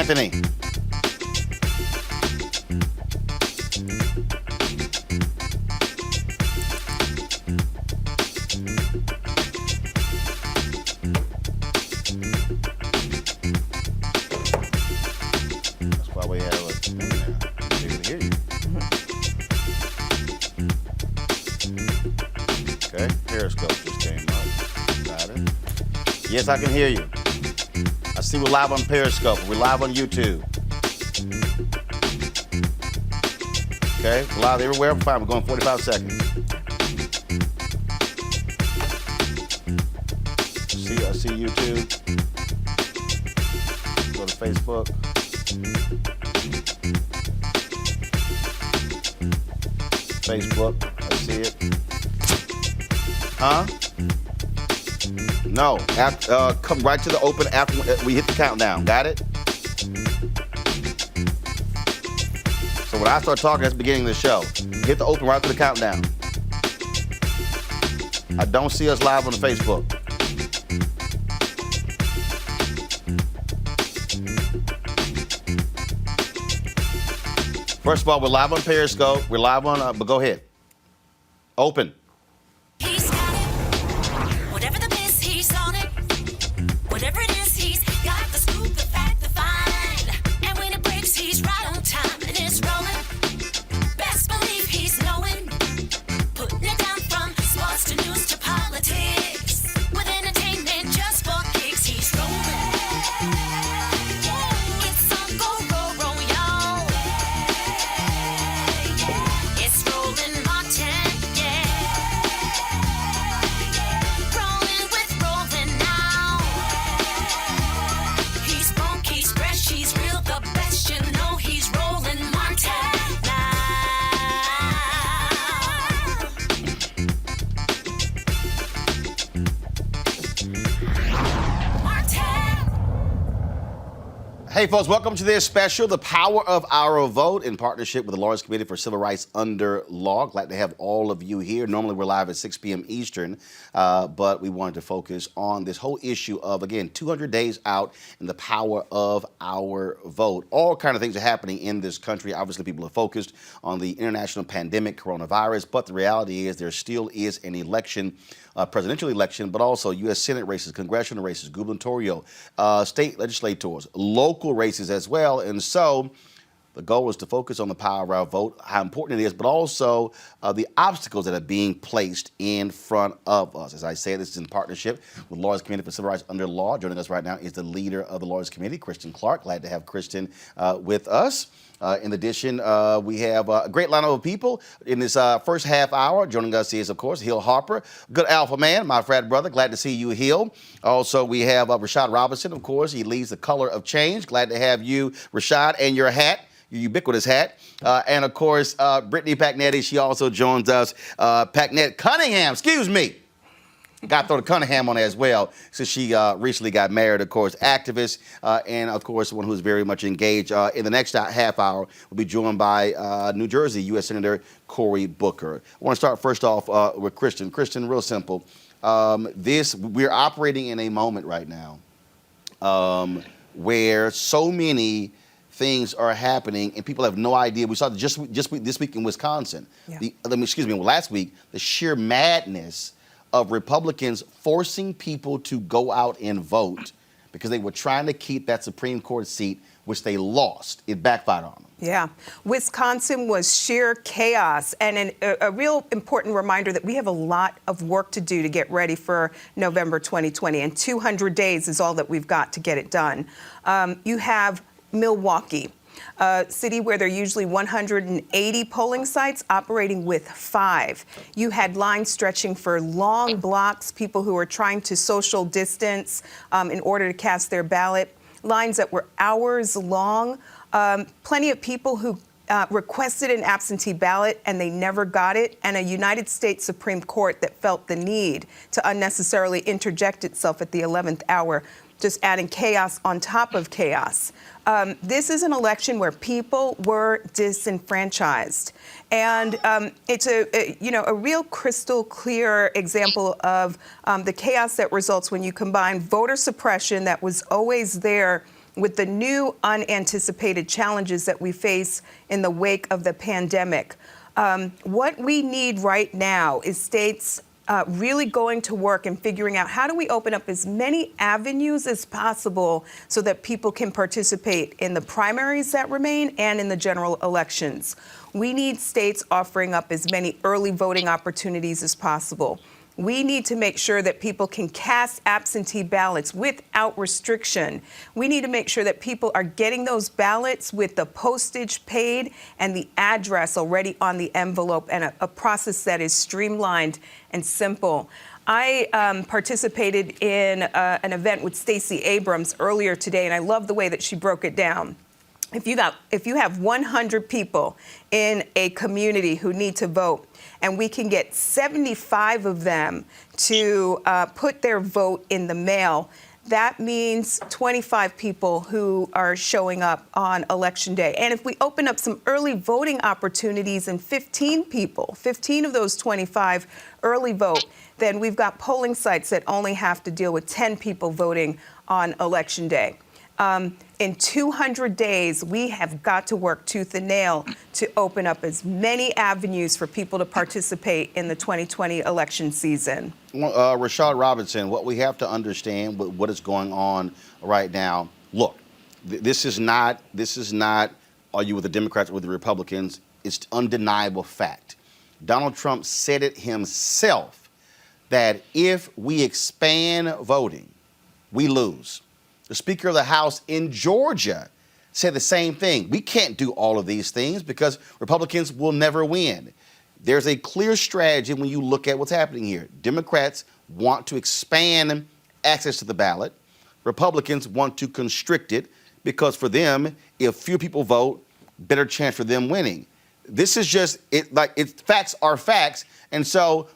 Anthony. That's why we have a thing there. They can hear you. Okay, Periscope just came up. Got it. Yes, I can hear you. I see we're live on Periscope. We're live on YouTube. Okay, we're live everywhere. Fine, we're going 45 seconds. I see YouTube. Go to Facebook. Facebook, I see it. Huh? No, come right to the open after we hit the countdown. Got it? So when I start talking, that's the beginning of the show. Hit the open right to the countdown. I don't see us live on the Facebook. First of all, we're live on Periscope. We're live on, but go ahead. Open. He's got it. Whatever the biz, he's on it. Whatever it is, he's got the scoop, the fact, the find. And when it breaks, he's right on time and it's rolling. Best believe he's knowing. Putting it down from sports to news to politics. With entertainment just for kicks, he's rolling. It's on go, y'all. It's Roland Martin, rolling with Roland now. He's funk, he's fresh, he's real, the best, you know he's Roland Martin now. Martin. Hey, folks, welcome to this special, The Power of Our Vote, in partnership with the Lawrence Committee for Civil Rights Under Law. Glad to have all of you here. Normally, we're live at 6 p.m. Eastern, but we wanted to focus on this whole issue of, again, 200 days out and the power of our vote. All kind of things are happening in this country. Obviously, people are focused on the international pandemic, coronavirus, but the reality is there still is an election, presidential election, but also U.S. Senate races, congressional races, gubernatorial, state legislators, local races as well. And so the goal is to focus on the power of our vote, how important it is, but also the obstacles that are being placed in front of us. As I say, this is in partnership with Lawrence Committee for Civil Rights Under Law. Joining us right now is the leader of the Lawrence Committee, Kristin Clarke. Glad to have Kristin with us. In addition, we have a great lineup of people in this first half hour. Joining us is, of course, Hill Harper, good alpha man, my frat brother. Glad to see you, Hill. Also, we have Rashad Robinson, of course. He leads the Color of Change. Glad to have you, Rashad, and your hat, your ubiquitous hat. And, of course, Brittany Packnett, she also joins us. Packnett-Cunningham, excuse me. Got to throw the Cunningham on there as well, since she recently got married, of course, activist, and, of course, one who's very much engaged. In the next half hour, we'll be joined by New Jersey U.S. Senator Cory Booker. I want to start first off with Kristin. Kristin, real simple. We're operating in a moment right now where so many things are happening and people have no idea. We saw just this week in Wisconsin. Yeah. Last week, the sheer madness of Republicans forcing people to go out and vote because they were trying to keep that Supreme Court seat, which they lost. It backfired on them. Yeah. Wisconsin was sheer chaos, and a real important reminder that we have a lot of work to do to get ready for November 2020, and 200 days is all that we've got to get it done. You have Milwaukee, a city where there are usually 180 polling sites, operating with 5. You had lines stretching for long blocks, people who were trying to social distance in order to cast their ballot, lines that were hours long, plenty of people who requested an absentee ballot and they never got it, and a United States Supreme Court that felt the need to unnecessarily interject itself at the 11th hour, just adding chaos on top of chaos. This is an election where people were disenfranchised. And it's a real crystal clear example of the chaos that results when you combine voter suppression that was always there with the new unanticipated challenges that we face in the wake of the pandemic, what we need right now is states really going to work and figuring out how do we open up as many avenues as possible so that people can participate in the primaries that remain and in the general elections. We need states offering up as many early voting opportunities as possible. We need to make sure that people can cast absentee ballots without restriction. We need to make sure that people are getting those ballots with the postage paid and the address already on the envelope, and a process that is streamlined and simple. I participated in an event with Stacey Abrams earlier today, and I love the way that she broke it down. If you have 100 people in a community who need to vote, and we can get 75 of them to put their vote in the mail, that means 25 people who are showing up on Election Day. And if we open up some early voting opportunities and 15 of those 25 early vote, then we've got polling sites that only have to deal with 10 people voting on Election Day. In 200 days, we have got to work tooth and nail to open up as many avenues for people to participate in the 2020 election season. Rashad Robinson, what we have to understand with what is going on right now, look, this is not, are you with the Democrats or with the Republicans? It's undeniable fact. Donald Trump said it himself that if we expand voting, we lose. The Speaker of the House in Georgia said the same thing. We can't do all of these things because Republicans will never win. There's a clear strategy when you look at what's happening here. Democrats want to expand access to the ballot. Republicans want to constrict it because for them, if fewer people vote, better chance for them winning. This is just facts are facts, and so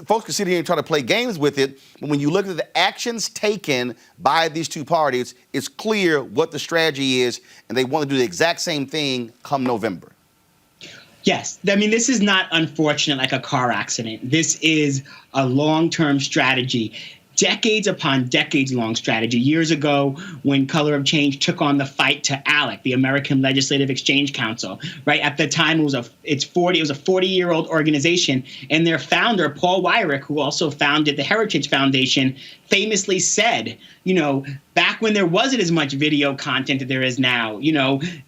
folks can sit here and try to play games with it. But when you look at the actions taken by these two parties, it's clear what the strategy is, and they want to do the exact same thing come November. Yes, I mean, this is not unfortunate like a car accident. This is a long-term strategy. Decades upon decades long strategy. Years ago, when Color of Change took on the fight to ALEC, the American Legislative Exchange Council, right? At the time, it was a 40-year-old organization, and their founder, Paul Weyrich, who also founded the Heritage Foundation, famously said, back when there wasn't as much video content that there is now,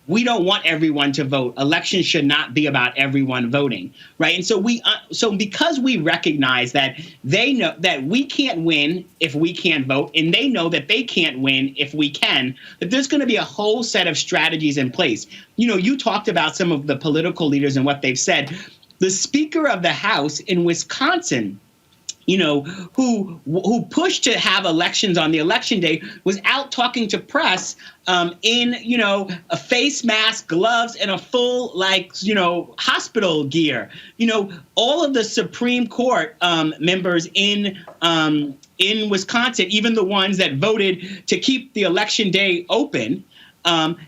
we don't want everyone to vote. Elections should not be about everyone voting, right? And so because we recognize that they know that we can't win if we can't vote, and they know that they can't win if we can, that there's going to be a whole set of strategies in place. You talked about some of the political leaders and what they've said. The Speaker of the House in Wisconsin, who pushed to have elections on the election day, was out talking to press in, a face mask, gloves, and a full, hospital gear. All of the Supreme Court members in Wisconsin, even the ones that voted to keep the election day open,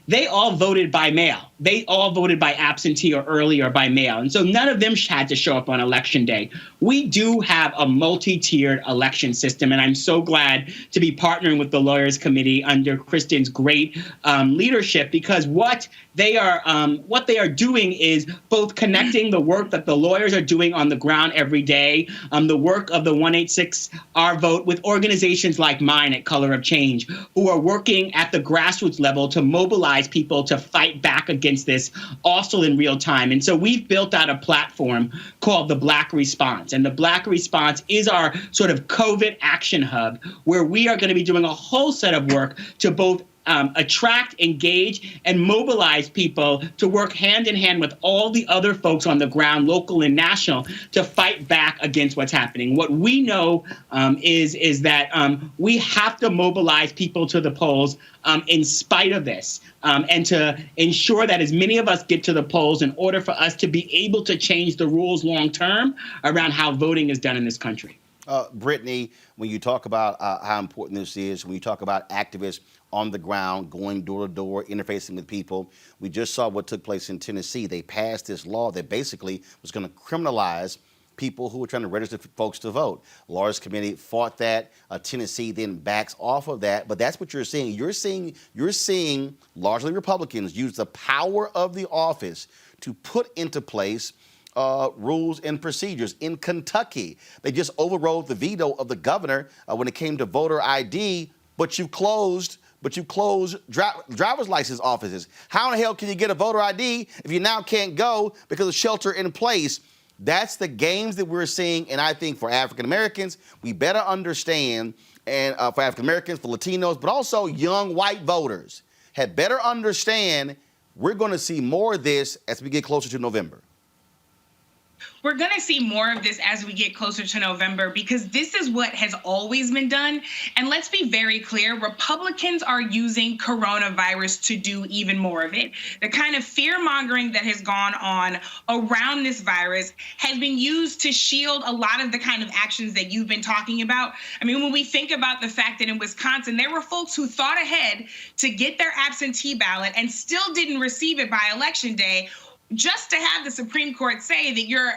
they all voted by mail. They all voted by absentee or early or by mail. And so none of them had to show up on Election Day. We do have a multi-tiered election system, and I'm so glad to be partnering with the Lawyers Committee under Kristin's great leadership, because what they are doing is both connecting the work that the lawyers are doing on the ground every day, the work of the 186R vote, with organizations like mine at Color of Change, who are working at the grassroots level to mobilize people to fight back against this, also in real time. And so we've built out a platform called the Black Response. And the Black Response is our sort of COVID action hub, where we are going to be doing a whole set of work to both attract, engage, and mobilize people to work hand in hand with all the other folks on the ground, local and national, to fight back against what's happening. What we know is that we have to mobilize people to the polls in spite of this, and to ensure that as many of us get to the polls in order for us to be able to change the rules long term around how voting is done in this country. Brittany, when you talk about how important this is, when you talk about activists on the ground, going door to door, interfacing with people, we just saw what took place in Tennessee. They passed this law that basically was going to criminalize people who were trying to register folks to vote. Lawyers Committee fought that. Tennessee then backs off of that. But that's what you're seeing. You're seeing largely Republicans use the power of the office to put into place rules and procedures. In Kentucky, they just overrode the veto of the governor when it came to voter ID, but you closed driver's license offices. How in the hell can you get a voter ID if you now can't go because of shelter in place? That's the games that we're seeing, and I think for African Americans, we better understand, and for African Americans, for Latinos, but also young white voters, had better understand we're going to see more of this as we get closer to November. We're going to see more of this as we get closer to November because this is what has always been done. And let's be very clear, Republicans are using coronavirus to do even more of it. The kind of fear-mongering that has gone on around this virus has been used to shield a lot of the kind of actions that you've been talking about. I mean, when we think about the fact that in Wisconsin, there were folks who thought ahead to get their absentee ballot and still didn't receive it by Election Day, just to have the Supreme Court say that your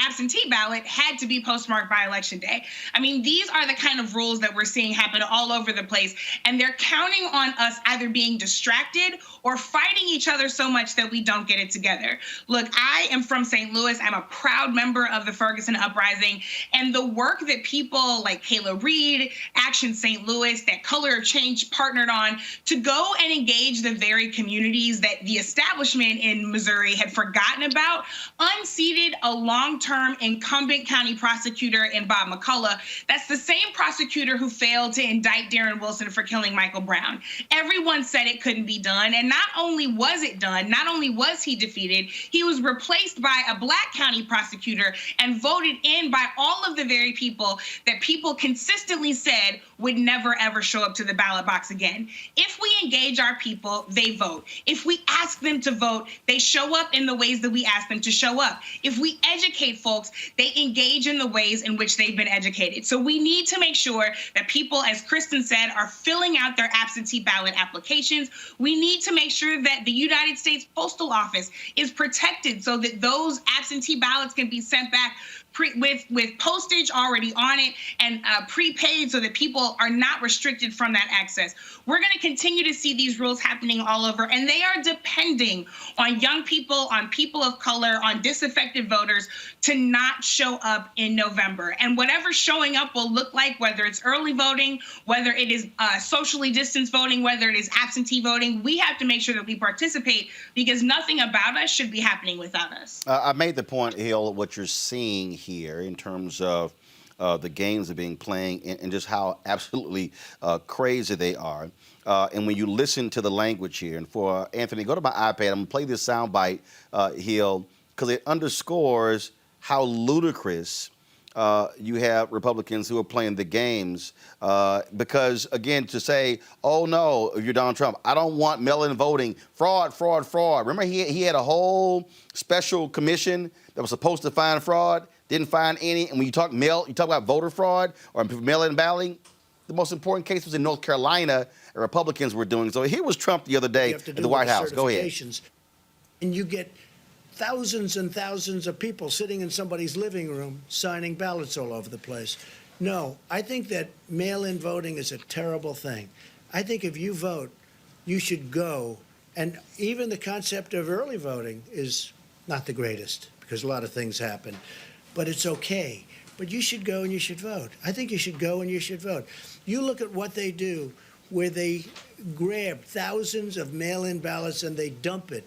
absentee ballot had to be postmarked by Election Day. I mean, these are the kind of rules that we're seeing happen all over the place, and they're counting on us either being distracted or fighting each other so much that we don't get it together. Look, I am from St. Louis. I'm a proud member of the Ferguson Uprising, and the work that people like Kayla Reed, Action St. Louis, that Color of Change partnered on to go and engage the very communities that the establishment in Missouri had forgotten about, unseated a long-term incumbent county prosecutor in Bob McCullough. That's the same prosecutor who failed to indict Darren Wilson for killing Michael Brown. Everyone said it couldn't be done, and not only was it done, not only was he defeated, he was replaced by a black county prosecutor and voted in by all of the very people that people consistently said would never, ever show up to the ballot box again. If we engage our people, they vote. If we ask them to vote, they show up in the ways that we ask them to show up. If we educate folks, they engage in the ways in which they've been educated. So we need to make sure that people, as Kristin said, are filling out their absentee ballot applications. We need to make sure that the United States Postal Office is protected so that those absentee ballots can be sent back with postage already on it and prepaid so that people are not restricted from that access. We're going to continue to see these rules happening all over, and they are depending on young people, on people of color, on disaffected voters to not show up in November. And whatever showing up will look like, whether it's early voting, whether it is socially distanced voting, whether it is absentee voting, we have to make sure that we participate because nothing about us should be happening without us. I made the point, Hill, what you're seeing here in terms of the games that are being playing and just how absolutely crazy they are. And when you listen to the language here, and for Anthony, go to my iPad. I'm going to play this soundbite, Hill, because it underscores how ludicrous you have Republicans who are playing the games. Because, again, to say, oh, no, if you're Donald Trump, I don't want mail-in voting, fraud, fraud, fraud. Remember, he had a whole special commission that was supposed to find fraud, didn't find any. And when you talk about voter fraud or mail-in balloting, the most important case was in North Carolina, and Republicans were doing. So here was Trump the other day at the White House. Go ahead. And you get thousands and thousands of people sitting in somebody's living room signing ballots all over the place. No, I think that mail-in voting is a terrible thing. I think if you vote, you should go. And even the concept of early voting is not the greatest because a lot of things happen. But it's okay. But you should go and you should vote. I think you should go and you should vote. You look at what they do, where they grab thousands of mail-in ballots and they dump it.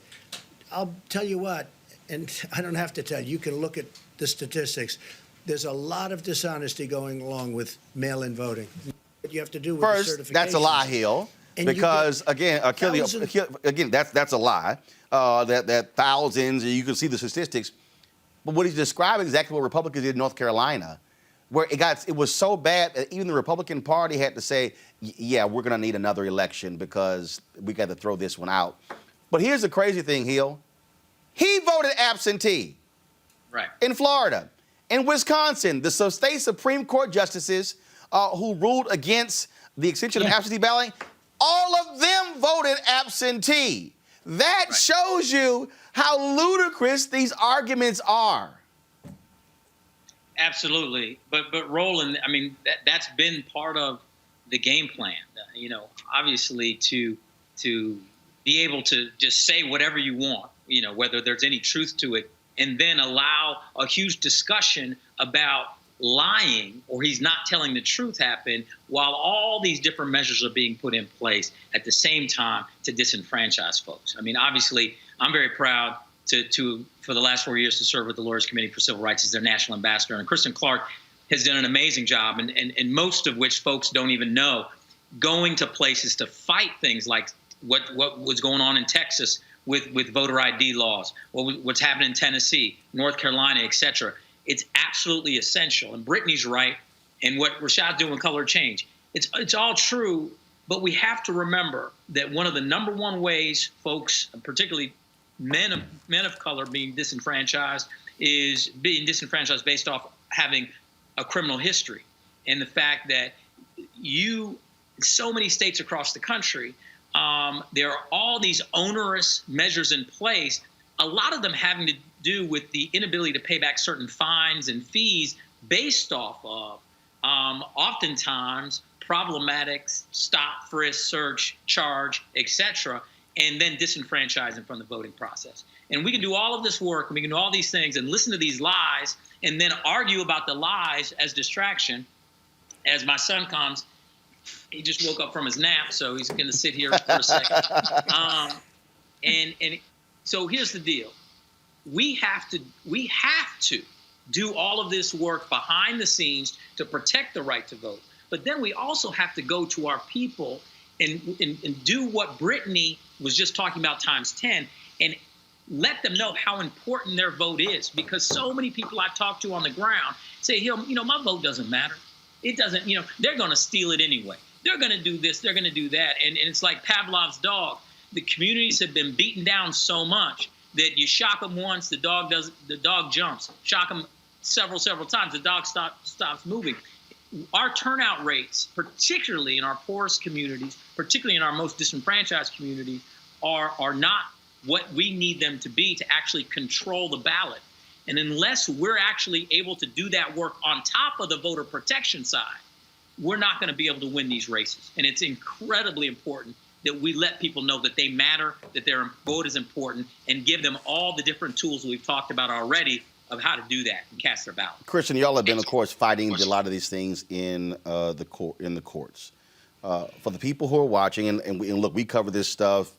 I'll tell you what, and I don't have to tell you, you can look at the statistics. There's a lot of dishonesty going along with mail-in voting. What you have to do with First, the certifications. that's a lie, Hill. And because, again, that's a lie. That thousands, you can see the statistics. But what he's describing is exactly what Republicans did in North Carolina, where it was so bad that even the Republican Party had to say, yeah, we're going to need another election because we got to throw this one out. But here's the crazy thing, Hill. He voted absentee in Florida. In Wisconsin, the state Supreme Court justices who ruled against the extension of absentee balloting, all of them voted absentee. That shows you how ludicrous these arguments are. Absolutely. But Roland, I mean, that's been part of the game plan, obviously to be able to just say whatever you want, whether there's any truth to it, and then allow a huge discussion about lying or he's not telling the truth happen while all these different measures are being put in place at the same time to disenfranchise folks. I mean, obviously, I'm very proud to for the last 4 years to serve with the Lawyers Committee for Civil Rights as their national ambassador. And Kristin Clarke has done an amazing job, and most of which folks don't even know, going to places to fight things like what was going on in Texas with voter ID laws, what's happening in Tennessee, North Carolina, et cetera. It's absolutely essential. And Brittany's right. And what Rashad's doing with Color Change, it's all true. But we have to remember that one of the number one ways folks, particularly men of color, being disenfranchised is being disenfranchised based off having a criminal history. And the fact that so many states across the country, there are all these onerous measures in place, a lot of them having to do with the inability to pay back certain fines and fees based off of oftentimes problematic stop, frisk, search, charge, etc., and then disenfranchising from the voting process. And we can do all of this work, and we can do all these things and listen to these lies and then argue about the lies as distraction. As my son comes, he just woke up from his nap, so he's going to sit here for a second. And so here's the deal. We have to do all of this work behind the scenes to protect the right to vote. But then we also have to go to our people and do what Brittany was just talking about times 10 and let them know how important their vote is. Because so many people I talk to on the ground say, my vote doesn't matter. It doesn't, they're going to steal it anyway. They're going to do this, they're going to do that. And it's like Pavlov's dog. The communities have been beaten down so much that you shock them once, the dog jumps. Shock them several times, the dog stops moving. Our turnout rates, particularly in our poorest communities, particularly in our most disenfranchised communities, are not what we need them to be to actually control the ballot. And unless we're actually able to do that work on top of the voter protection side, we're not going to be able to win these races. And it's incredibly important that we let people know that they matter, that their vote is important, and give them all the different tools we've talked about already of how to do that and cast their ballot. Kristin, y'all have been, of course, fighting a lot of these things in the courts. For the people who are watching, and look, we cover this stuff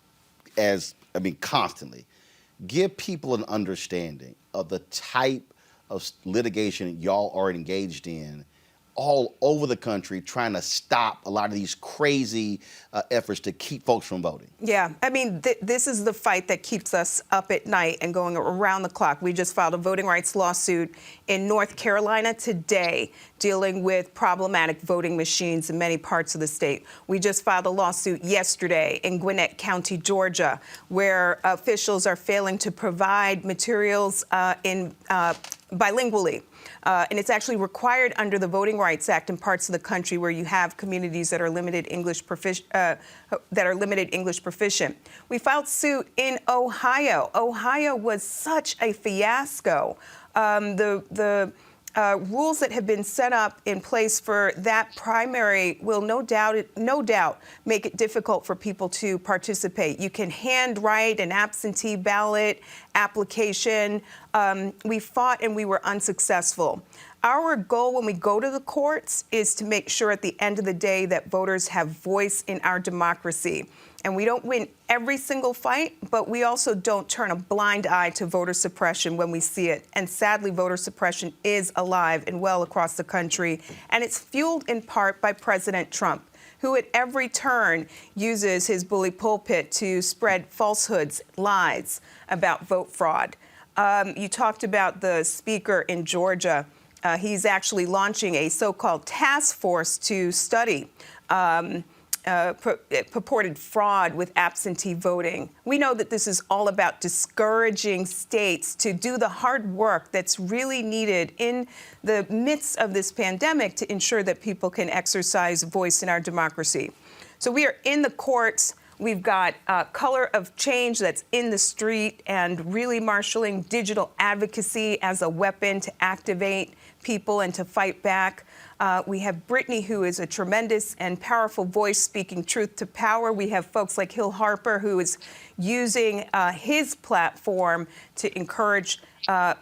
constantly. Give people an understanding of the type of litigation y'all are engaged in all over the country, trying to stop a lot of these crazy efforts to keep folks from voting. Yeah, this is the fight that keeps us up at night and going around the clock. We just filed a voting rights lawsuit in North Carolina today dealing with problematic voting machines in many parts of the state. We just filed a lawsuit yesterday in Gwinnett County, Georgia, where officials are failing to provide materials bilingually. And it's actually required under the Voting Rights Act in parts of the country where you have communities that are limited English proficient. We filed suit in Ohio. Ohio was such a fiasco. The rules that have been set up in place for that primary will no doubt make it difficult for people to participate. You can handwrite an absentee ballot application. We fought and we were unsuccessful. Our goal when we go to the courts is to make sure at the end of the day that voters have voice in our democracy. And we don't win every single fight, but we also don't turn a blind eye to voter suppression when we see it. And sadly, voter suppression is alive and well across the country. And it's fueled in part by President Trump, who at every turn uses his bully pulpit to spread falsehoods, lies about vote fraud. You talked about the speaker in Georgia. He's actually launching a so-called task force to study purported fraud with absentee voting. We know that this is all about discouraging states to do the hard work that's really needed in the midst of this pandemic to ensure that people can exercise voice in our democracy. So we are in the courts. We've got Color of Change that's in the street and really marshaling digital advocacy as a weapon to activate people and to fight back. We have Brittany, who is a tremendous and powerful voice speaking truth to power. We have folks like Hill Harper, who is using his platform to encourage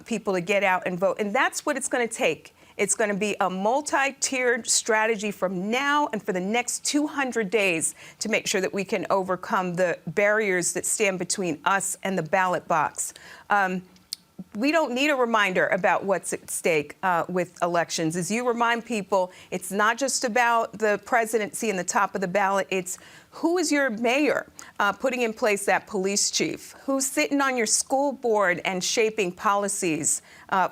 people to get out and vote. And that's what it's going to take. It's going to be a multi-tiered strategy from now and for the next 200 days to make sure that we can overcome the barriers that stand between us and the ballot box. We don't need a reminder about what's at stake with elections. As you remind people, it's not just about the presidency and the top of the ballot. It's who is your mayor putting in place that police chief? Who's sitting on your school board and shaping policies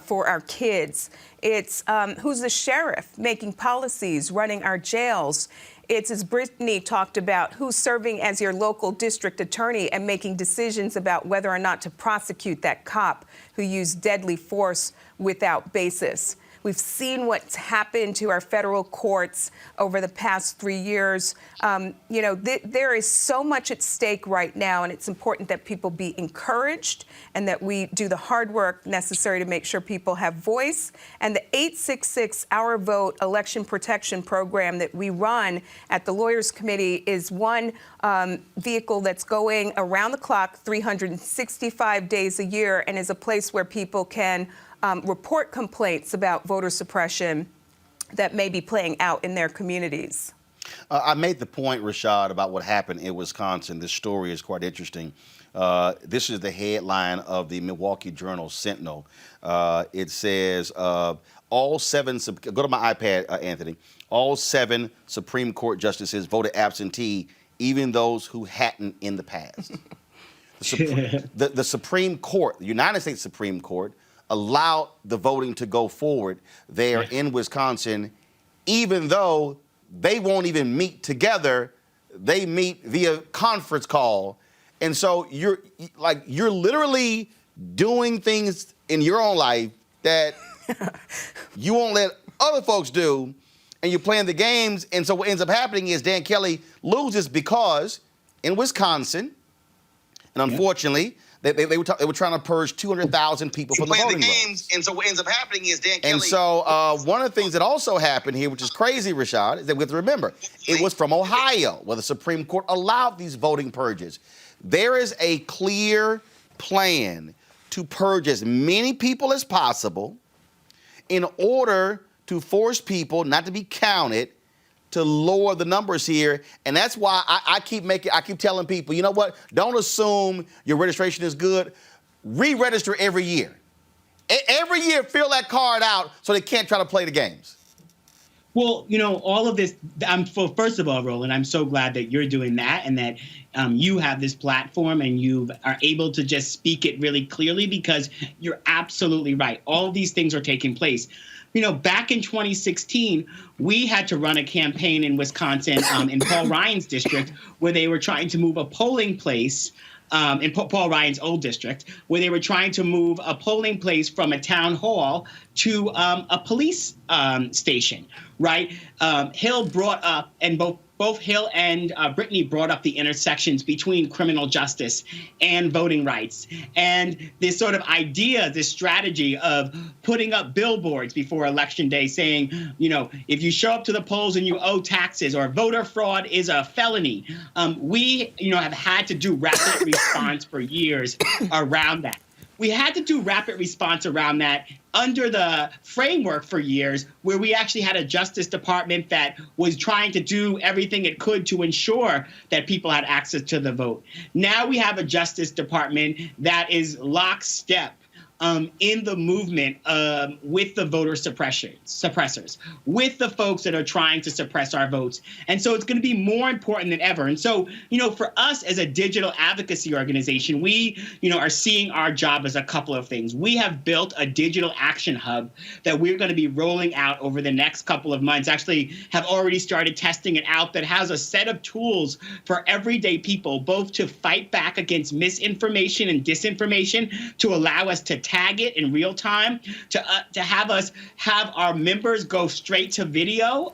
for our kids? It's who's the sheriff making policies, running our jails? It's, as Brittany talked about, who's serving as your local district attorney and making decisions about whether or not to prosecute that cop who used deadly force without basis. We've seen what's happened to our federal courts over the past 3 years. There is so much at stake right now, and it's important that people be encouraged and that we do the hard work necessary to make sure people have voice. And the 866 Our Vote election protection program that we run at the Lawyers Committee is one vehicle that's going around the clock 365 days a year and is a place where people can report complaints about voter suppression that may be playing out in their communities. I made the point, Rashad, about what happened in Wisconsin. This story is quite interesting. This is the headline of the Milwaukee Journal Sentinel. It says, all seven, go to my iPad, Anthony, all 7 Supreme Court justices voted absentee, even those who hadn't in the past. The Supreme Court, the United States Supreme Court, allowed the voting to go forward there in Wisconsin, even though they won't even meet together. They meet via conference call. And so you're literally doing things in your own life that you won't let other folks do, and you're playing the games. And so what ends up happening is Dan Kelly loses because in Wisconsin, and unfortunately, they were trying to purge 200,000 people from the voting rolls. And so what ends up happening is Dan Kelly. And so one of the things that also happened here, which is crazy, Rashad, is that we have to remember, it was from Ohio where the Supreme Court allowed these voting purges. There is a clear plan to purge as many people as possible in order to force people not to be counted, to lower the numbers here. And that's why I keep telling people, you know what? Don't assume your registration is good. Re-register every year. Every year, fill that card out so they can't try to play the games. Well, all of this, first of all, Roland, I'm so glad that you're doing that and that you have this platform and you are able to just speak it really clearly, because you're absolutely right. All of these things are taking place. Back in 2016, we had to run a campaign in Wisconsin in Paul Ryan's district where they were trying to move a polling place in Paul Ryan's old district, where they were trying to move a polling place from a town hall to a police station, right? Hill brought up, and both Hill and Brittany brought up the intersections between criminal justice and voting rights. And this sort of idea, this strategy of putting up billboards before Election Day saying, if you show up to the polls and you owe taxes, or voter fraud is a felony. We, have had to do rapid response for years around that. We had to do rapid response around that under the framework for years, where we actually had a Justice Department that was trying to do everything it could to ensure that people had access to the vote. Now we have a Justice Department that is lockstep in the movement with the voter suppressors, with the folks that are trying to suppress our votes. And so it's going to be more important than ever. And so, for us as a digital advocacy organization, we, are seeing our job as a couple of things. We have built a digital action hub that we're going to be rolling out over the next couple of months, actually have already started testing it out, that has a set of tools for everyday people, both to fight back against misinformation and disinformation, to allow us to tag it in real time, to have us have our members go straight to video,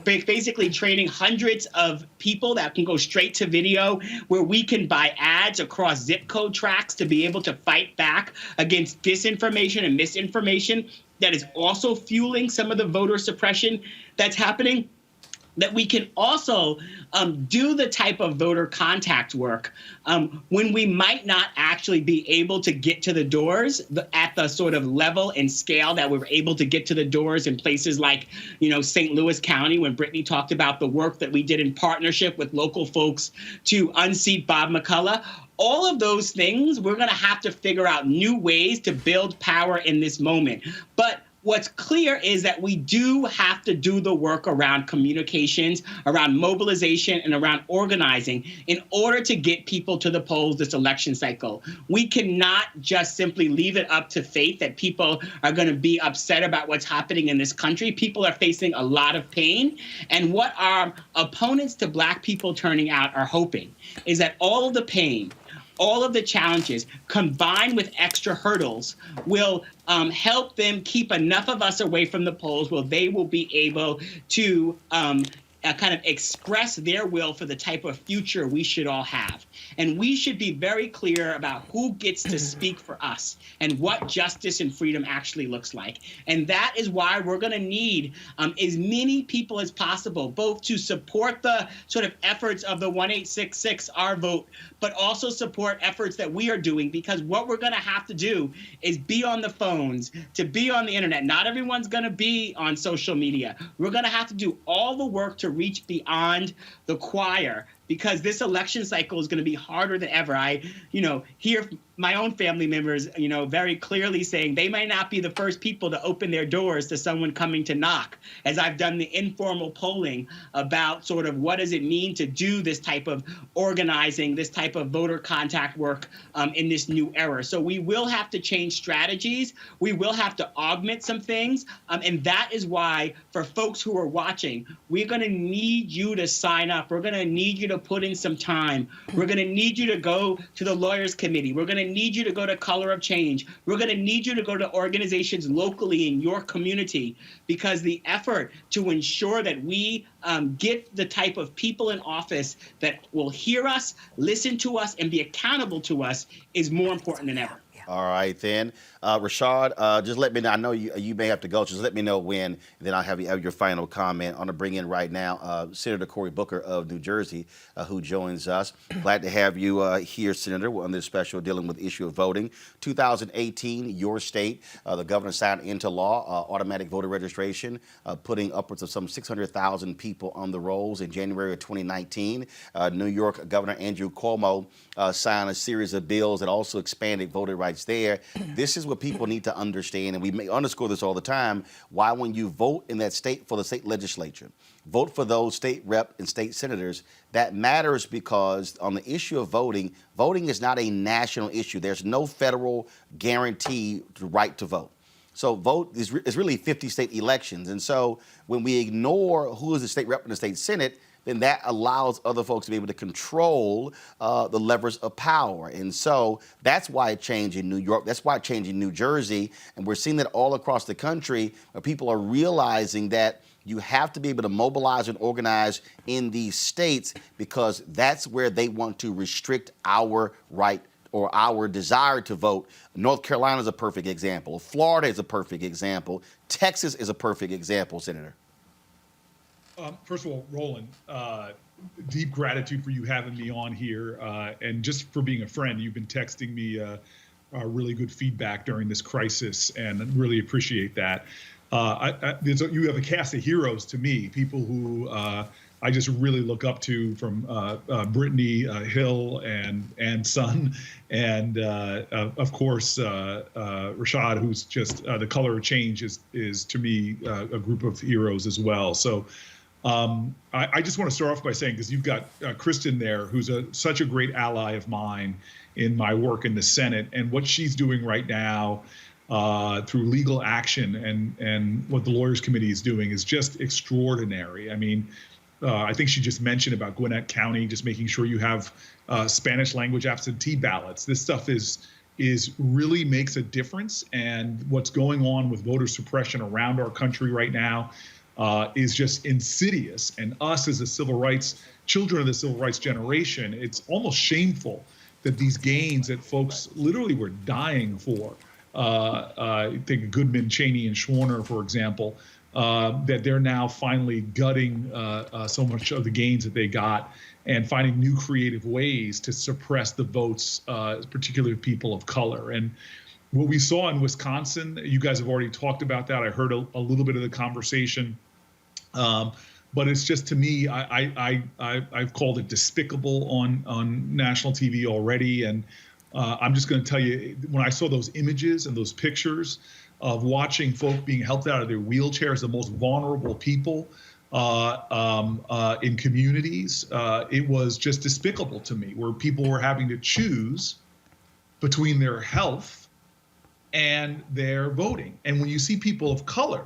basically training hundreds of people that can go straight to video, where we can buy ads across zip code tracks to be able to fight back against disinformation and misinformation that is also fueling some of the voter suppression that's happening. That we can also do the type of voter contact work when we might not actually be able to get to the doors at the sort of level and scale that we were able to get to the doors in places like, St. Louis County, when Brittany talked about the work that we did in partnership with local folks to unseat Bob McCullough. All of those things, we're going to have to figure out new ways to build power in this moment. But what's clear is that we do have to do the work around communications, around mobilization, and around organizing in order to get people to the polls this election cycle. We cannot just simply leave it up to fate that people are going to be upset about what's happening in this country. People are facing a lot of pain. And what our opponents to Black people turning out are hoping is that all of the pain, all of the challenges combined with extra hurdles will help them keep enough of us away from the polls where they will be able to kind of express their will for the type of future we should all have. And we should be very clear about who gets to speak for us and what justice and freedom actually looks like. And that is why we're going to need as many people as possible, both to support the sort of efforts of the 1866 Our Vote, but also support efforts that we are doing, because what we're going to have to do is be on the phones, to be on the internet. Not everyone's going to be on social media. We're going to have to do all the work to reach beyond the choir, because this election cycle is going to be harder than ever. I, hear my own family members, very clearly saying they might not be the first people to open their doors to someone coming to knock, as I've done the informal polling about sort of what does it mean to do this type of organizing, this type of voter contact work in this new era. So we will have to change strategies. We will have to augment some things. And that is why, for folks who are watching, we're going to need you to sign up. We're going to need you to put in some time. We're going to need you to go to the Lawyers Committee. We're going to need you to go to Color of Change. We're going to need you to go to organizations locally in your community, because the effort to ensure that we get the type of people in office that will hear us, listen to us, and be accountable to us is more important than ever. All right, then. Rashad, just let me know. I know you may have to go. Just let me know when, and then I'll have you have your final comment. I'm going to bring in right now Senator Cory Booker of New Jersey, who joins us. Glad to have you here, Senator, on this special dealing with the issue of voting. 2018, your state, the governor signed into law automatic voter registration, putting upwards of some 600,000 people on the rolls in January of 2019. New York Governor Andrew Cuomo signed a series of bills that also expanded voter rights there. This is what people need to understand, and we may underscore this all the time, why when you vote in that state for the state legislature, vote for those state rep and state senators, that matters, because on the issue of voting, voting is not a national issue. There's no federal guaranteed right to vote. So vote is really 50 state elections. And so when we ignore who is the state rep and the state senate, then that allows other folks to be able to control the levers of power. And so that's why it changed in New York. That's why it changed in New Jersey. And we're seeing that all across the country, where people are realizing that you have to be able to mobilize and organize in these states, because that's where they want to restrict our right or our desire to vote. North Carolina is a perfect example. Florida is a perfect example. Texas is a perfect example, Senator. First of all, Roland, deep gratitude for you having me on here, and just for being a friend. You've been texting me really good feedback during this crisis, and I really appreciate that. You have a cast of heroes to me, people who I just really look up to, from Brittany, Hill, and Son, and of course Rashad, who's just the Color of Change is to me a group of heroes as well. So I just want to start off by saying, because you've got Kristin there, who's such a great ally of mine in my work in the Senate, and what she's doing right now through legal action and what the Lawyers Committee is doing is just extraordinary. I mean, I think she just mentioned about Gwinnett County, just making sure you have Spanish language absentee ballots. This stuff is really makes a difference. And what's going on with voter suppression around our country right now is just insidious. And us as children of the civil rights generation, it's almost shameful that these gains that folks literally were dying for, think of Goodman, Cheney, and Schwerner, for example, that they're now finally gutting so much of the gains that they got and finding new creative ways to suppress the votes, particularly of people of color. And what we saw in Wisconsin, you guys have already talked about that. I heard a little bit of the conversation. But it's just, to me, I've called it despicable on national TV already. And I'm just going to tell you, when I saw those images and those pictures of watching folk being helped out of their wheelchairs, the most vulnerable people in communities, it was just despicable to me, where people were having to choose between their health and their voting. And when you see people of color,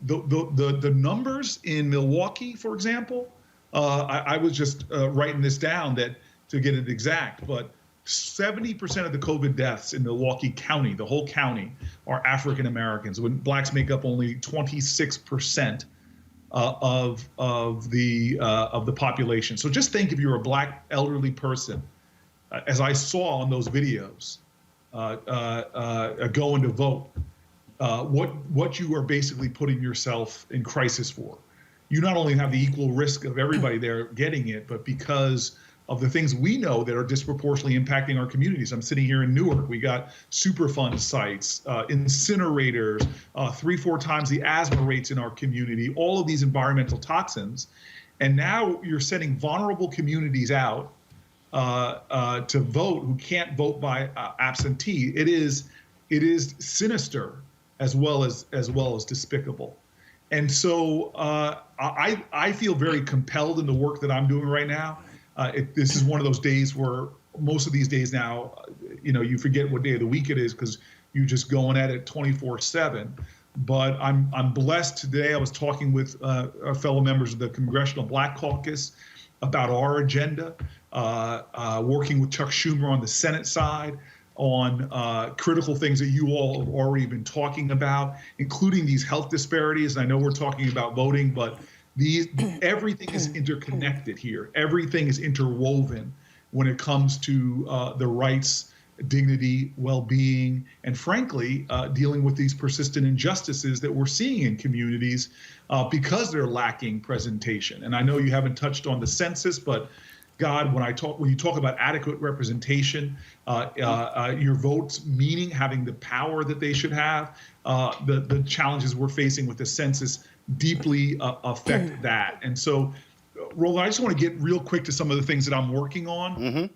the numbers in Milwaukee, for example, I was just writing this down to get it exact, but 70% of the COVID deaths in Milwaukee County, the whole county, are African Americans, when blacks make up only 26% of the population. So just think, if you're a black elderly person, as I saw on those videos, going to vote, what you are basically putting yourself in crisis for. You not only have the equal risk of everybody there getting it, but because of the things we know that are disproportionately impacting our communities. I'm sitting here in Newark. We got Superfund sites, incinerators, 3-4 times the asthma rates in our community, all of these environmental toxins. And now you're sending vulnerable communities out to vote who can't vote by absentee. It is sinister as well as despicable. And so I feel very compelled in the work that I'm doing right now. This is one of those days where most of these days now, you forget what day of the week it is because you're just going at it 24/7. But I'm blessed today. I was talking with our fellow members of the Congressional Black Caucus about our agenda, working with Chuck Schumer on the Senate side on critical things that you all have already been talking about, including these health disparities. And I know we're talking about voting, but everything is interconnected here. Everything is interwoven when it comes to the rights, dignity, well-being, and frankly, dealing with these persistent injustices that we're seeing in communities because they're lacking presentation. And I know you haven't touched on the census, but God, when you talk about adequate representation, your votes meaning having the power that they should have, the challenges we're facing with the census deeply affect that. And so, Roland, I just want to get real quick to some of the things that I'm working on,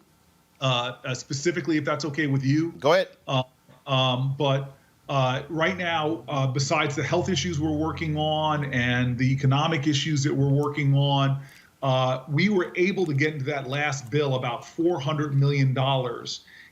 specifically, if that's okay with you. Go ahead. But right now, besides the health issues we're working on and the economic issues that we're working on, we were able to get into that last bill about $400 million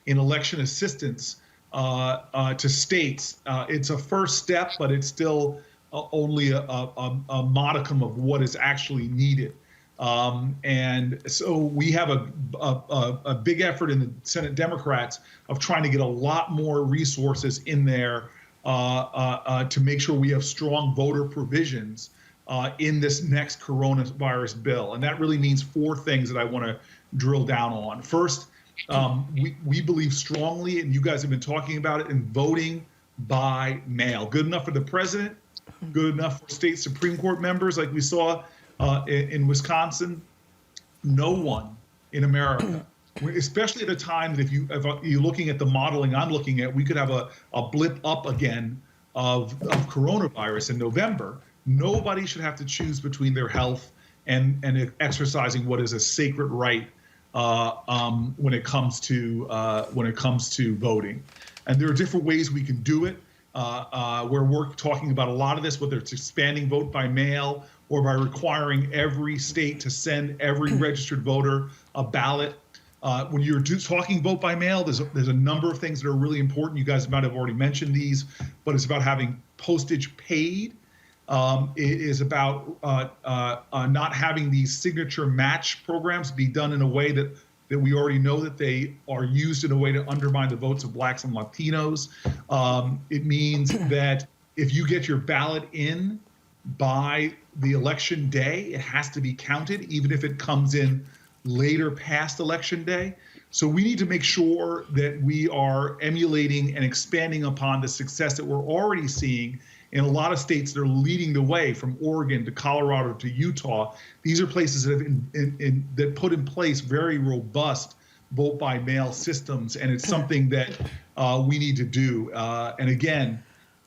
in election assistance to states. It's a first step, but it's still only a modicum of what is actually needed. And so we have a big effort in the Senate Democrats of trying to get a lot more resources in there to make sure we have strong voter provisions in this next coronavirus bill. And that really means 4 things that I want to drill down on. First, we believe strongly, and you guys have been talking about it, in voting by mail. Good enough for the president, good enough for state Supreme Court members like we saw in Wisconsin. No one in America, especially at a time that if you're looking at the modeling I'm looking at, we could have a blip up again of coronavirus in November. Nobody should have to choose between their health and exercising what is a sacred right when it comes to voting. And there are different ways we can do it. We're talking about a lot of this, whether it's expanding vote by mail or by requiring every state to send every registered voter a ballot. When you're talking vote by mail, there's a number of things that are really important. You guys might have already mentioned these, but it's about having postage paid. It is about not having these signature match programs be done in a way that that we already know that they are used in a way to undermine the votes of blacks and Latinos. It means that if you get your ballot in by the election day, it has to be counted, even if it comes in later past election day. So we need to make sure that we are emulating and expanding upon the success that we're already seeing in a lot of states that are leading the way, from Oregon to Colorado to Utah. These are places that have that put in place very robust vote by mail systems, and it's something that we need to do. And again,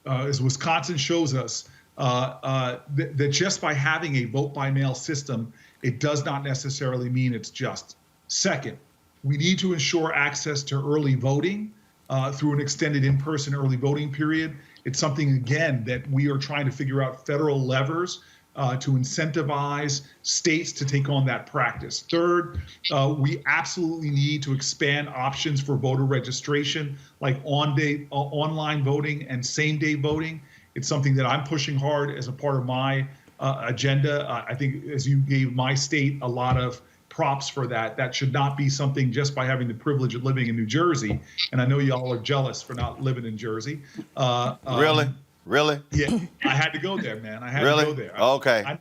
as Wisconsin shows us, that just by having a vote by mail system, it does not necessarily mean it's just. Second, we need to ensure access to early voting through an extended in-person early voting period. It's something, again, that we are trying to figure out federal levers to incentivize states to take on that practice. Third, we absolutely need to expand options for voter registration, like online voting and same-day voting. It's something that I'm pushing hard as a part of my agenda. I think, as you gave my state a lot of props for that, that should not be something just by having the privilege of living in New Jersey. And I know y'all are jealous for not living in Jersey. Really? Yeah, I had to go there, man. I had to go there. Okay.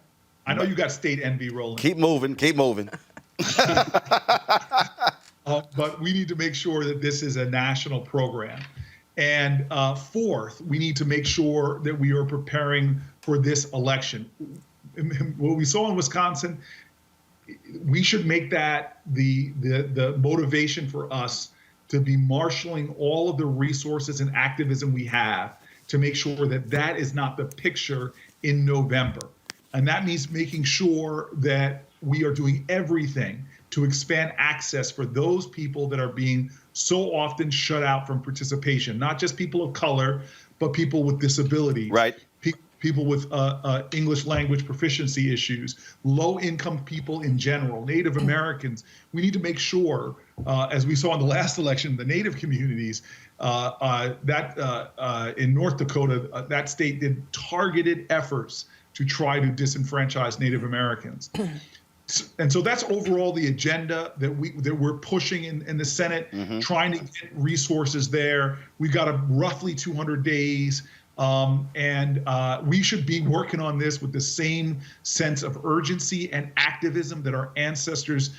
I know you got state envy, Roland. Keep moving. But we need to make sure that this is a national program. And fourth, we need to make sure that we are preparing for this election. What we saw in Wisconsin, we should make that the motivation for us to be marshaling all of the resources and activism we have to make sure that that is not the picture in November. And that means making sure that we are doing everything to expand access for those people that are being so often shut out from participation, not just people of color, but people with disabilities. Right. People with English language proficiency issues, low-income people in general, Native Americans. We need to make sure, as we saw in the last election, the Native communities, that in North Dakota, that state did targeted efforts to try to disenfranchise Native Americans. And so that's overall the agenda that we're pushing in the Senate, trying to get resources there. We've got roughly 200 days. And we should be working on this with the same sense of urgency and activism that our ancestors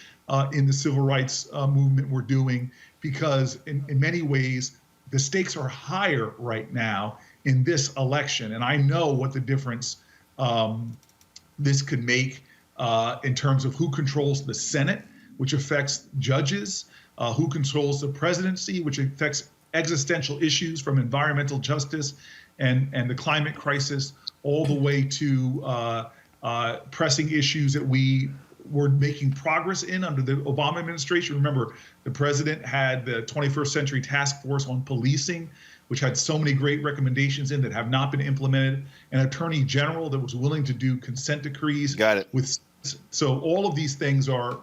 in the civil rights movement were doing, because in many ways, the stakes are higher right now in this election. And I know what the difference this could make in terms of who controls the Senate, which affects judges, who controls the presidency, which affects existential issues from environmental justice and the climate crisis, all the way to pressing issues that we were making progress in under the Obama administration. Remember, the president had the 21st Century Task Force on Policing, which had so many great recommendations in that have not been implemented, an attorney general that was willing to do consent decrees. Got it. So all of these things are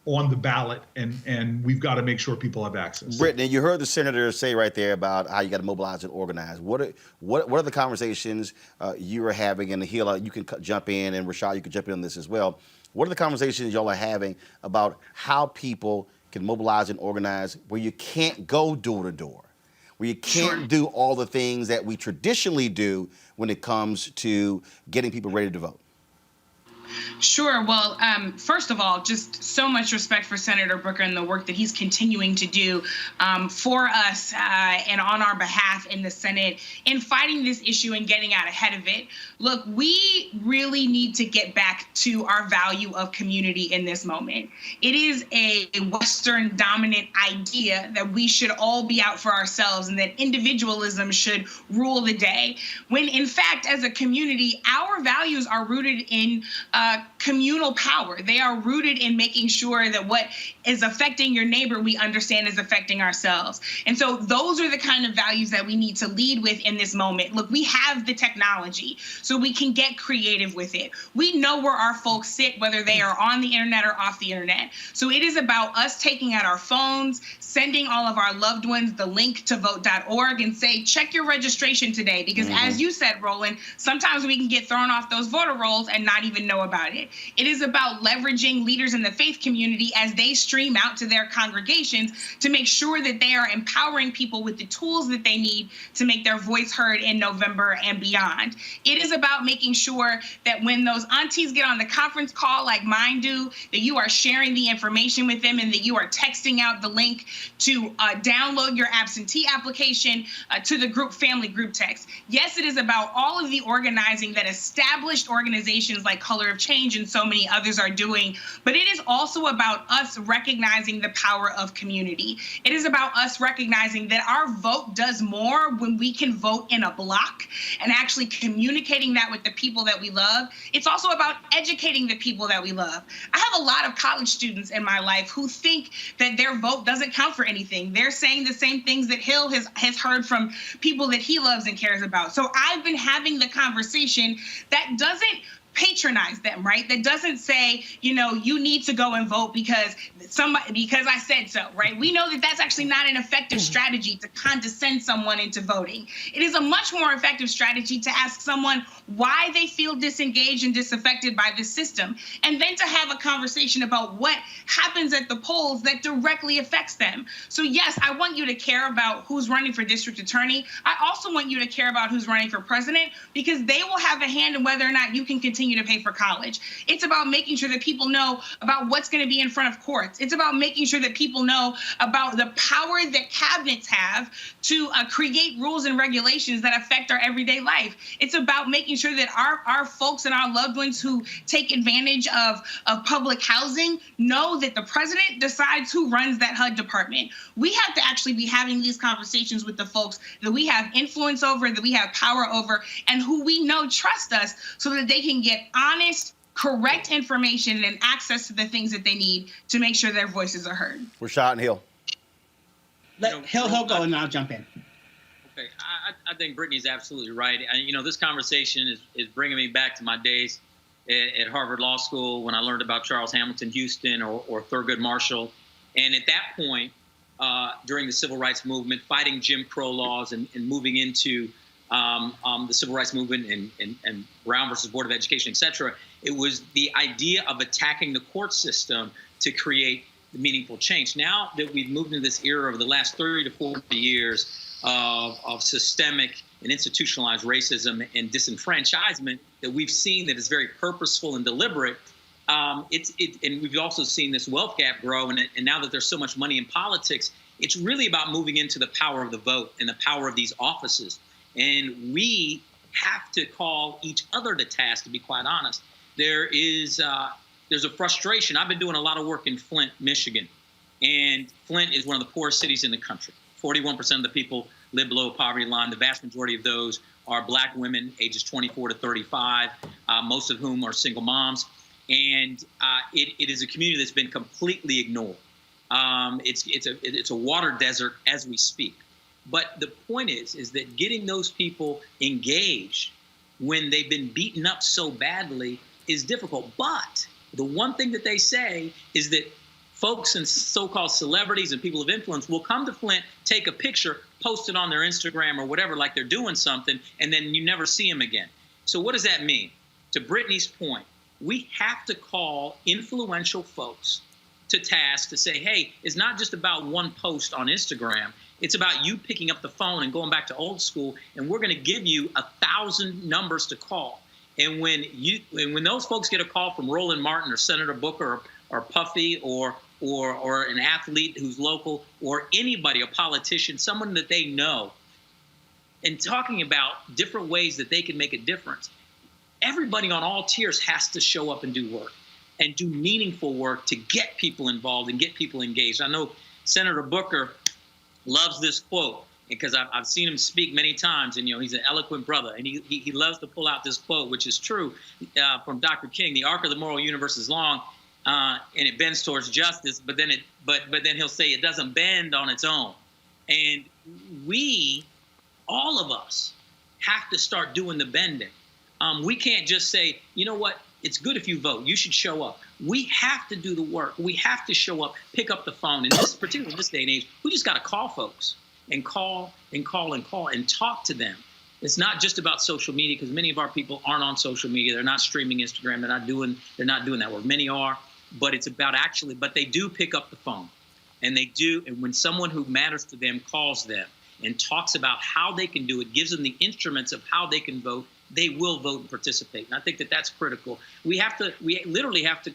on the ballot, and we've got to make sure people have access. Brittany, you heard the senator say right there about how you got to mobilize and organize. What are the conversations you are having? And Hill, you can jump in, and Rashad, you can jump in on this as well. What are the conversations y'all are having about how people can mobilize and organize where you can't go door to door, where you can't do all the things that we traditionally do when it comes to getting people ready to vote? Sure. Well, first of all, just so much respect for Senator Booker and the work that he's continuing to do for us and on our behalf in the Senate in fighting this issue and getting out ahead of it. Look, we really need to get back to our value of community in this moment. It is a Western dominant idea that we should all be out for ourselves and that individualism should rule the day, when in fact, as a community, our values are rooted in communal power. They are rooted in making sure that what is affecting your neighbor, we understand is affecting ourselves. And so those are the kind of values that we need to lead with in this moment. Look, we have the technology, so we can get creative with it. We know where our folks sit, whether they are on the internet or off the internet. So it is about us taking out our phones, sending all of our loved ones the link to vote.org and say, check your registration today. Because as you said, Roland, sometimes we can get thrown off those voter rolls and not even know about it. It is about leveraging leaders in the faith community as they stream out to their congregations to make sure that they are empowering people with the tools that they need to make their voice heard in November and beyond. It is about making sure that when those aunties get on the conference call like mine do, that you are sharing the information with them and that you are texting out the link to download your absentee application to the family group text. Yes, it is about all of the organizing that established organizations like Color of Change and so many others are doing, but it is also about us recognizing the power of community. It is about us recognizing that our vote does more when we can vote in a block and actually communicating that with the people that we love. It's also about educating the people that we love. I have a lot of college students in my life who think that their vote doesn't count for anything. They're saying the same things that Hill has heard from people that he loves and cares about. So I've been having the conversation that doesn't patronize them, right? That doesn't say, you need to go and vote because I said so, right? We know that that's actually not an effective strategy to condescend someone into voting. It is a much more effective strategy to ask someone why they feel disengaged and disaffected by this system, and then to have a conversation about what happens at the polls that directly affects them. So yes, I want you to care about who's running for district attorney. I also want you to care about who's running for president, because they will have a hand in whether or not you can continue to pay for college. It's about making sure that people know about what's going to be in front of courts. It's about making sure that people know about the power that cabinets have to create rules and regulations that affect our everyday life. It's about making sure that our folks and our loved ones who take advantage of public housing know that the president decides who runs that HUD department. We have to actually be having these conversations with the folks that we have influence over, that we have power over, and who we know trust us so that they can get honest, correct information and access to the things that they need to make sure their voices are heard. Rashad and Hill. Let Hill go and I'll jump in. Okay, I think Brittany's absolutely right. This conversation is bringing me back to my days at Harvard Law School when I learned about Charles Hamilton Houston or Thurgood Marshall. And at that point, during the civil rights movement, fighting Jim Crow laws and moving into the civil rights movement and Brown versus Board of Education, et cetera, it was the idea of attacking the court system to create meaningful change. Now that we've moved into this era of the last 30 to 40 years of systemic and institutionalized racism and disenfranchisement that we've seen that is very purposeful and deliberate, and we've also seen this wealth gap grow, and now that there's so much money in politics, it's really about moving into the power of the vote and the power of these offices. And we have to call each other to task, to be quite honest. There's a frustration. I've been doing a lot of work in Flint, Michigan, and Flint is one of the poorest cities in the country. 41% of the people live below the poverty line. The vast majority of those are Black women, ages 24 to 35, most of whom are single moms. And it is a community that's been completely ignored. It's a water desert as we speak. But the point is that getting those people engaged when they've been beaten up so badly is difficult. But the one thing that they say is that folks and so-called celebrities and people of influence will come to Flint, take a picture, post it on their Instagram or whatever, like they're doing something, and then you never see them again. So what does that mean? To Brittany's point, we have to call influential folks to task to say, hey, it's not just about one post on Instagram. It's about you picking up the phone and going back to old school, and we're going to give you 1,000 numbers to call. And when those folks get a call from Roland Martin or Senator Booker or Puffy or an athlete who's local or anybody, a politician, someone that they know, and talking about different ways that they can make a difference, everybody on all tiers has to show up and do work and do meaningful work to get people involved and get people engaged. I know Senator Booker loves this quote because I've seen him speak many times, and he's an eloquent brother, and he loves to pull out this quote, which is true, from Dr. King: "The arc of the moral universe is long, and it bends towards justice, but then he'll say it doesn't bend on its own." And we, all of us, have to start doing the bending. We can't just say, you know what, it's good if you vote. You should show up. We have to do the work. We have to show up, pick up the phone. And particularly in this day and age, we just got to call folks and call and talk to them it's not just about social media, because many of our people aren't on social media. They're not streaming Instagram. They're not doing that work. Many are, but it's about but they do pick up the phone, and they do. And when someone who matters to them calls them and talks about how they can do it, gives them the instruments of how they can vote, they will vote and participate. And I think that that's critical. We literally have to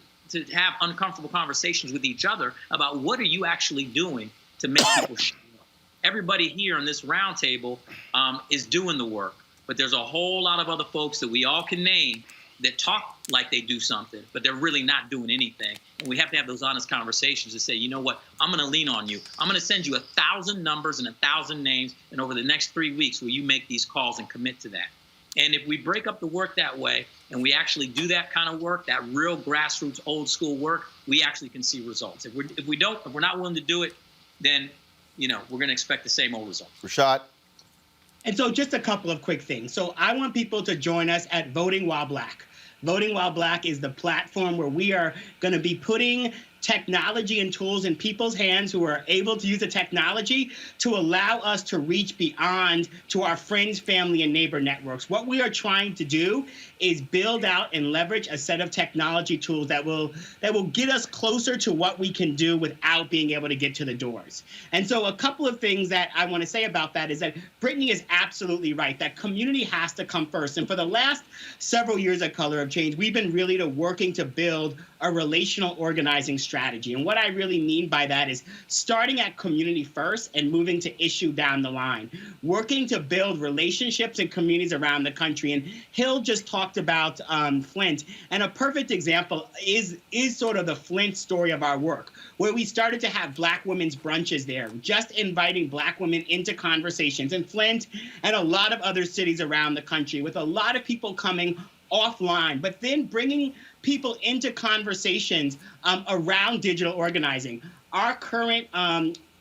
have uncomfortable conversations with each other about what are you actually doing to make people show up. Everybody here on this round table is doing the work, but there's a whole lot of other folks that we all can name that talk like they do something, but they're really not doing anything. And we have to have those honest conversations to say, you know what, I'm going to lean on you. I'm going to send you 1,000 numbers and 1,000 names, and over the next 3 weeks, will you make these calls and commit to that? And if we break up the work that way, and we actually do that kind of work, that real grassroots, old school work, we actually can see results. If we're not willing to do it, then we're going to expect the same old results. Rashad? And so just a couple of quick things. So I want people to join us at Voting While Black. Voting While Black is the platform where we are going to be putting technology and tools in people's hands who are able to use the technology to allow us to reach beyond to our friends, family, and neighbor networks. What we are trying to do is build out and leverage a set of technology tools that will get us closer to what we can do without being able to get to the doors. And so a couple of things that I want to say about that is that Brittany is absolutely right, that community has to come first. And for the last several years at Color of Change, we've been really working to build a relational organizing strategy. And what I really mean by that is starting at community first and moving to issue down the line, working to build relationships and communities around the country. And Hill just talked about Flint, and a perfect example is sort of the Flint story of our work, where we started to have Black women's brunches there, just inviting Black women into conversations in Flint and a lot of other cities around the country, with a lot of people coming offline, but then bringing people into conversations around digital organizing. Our current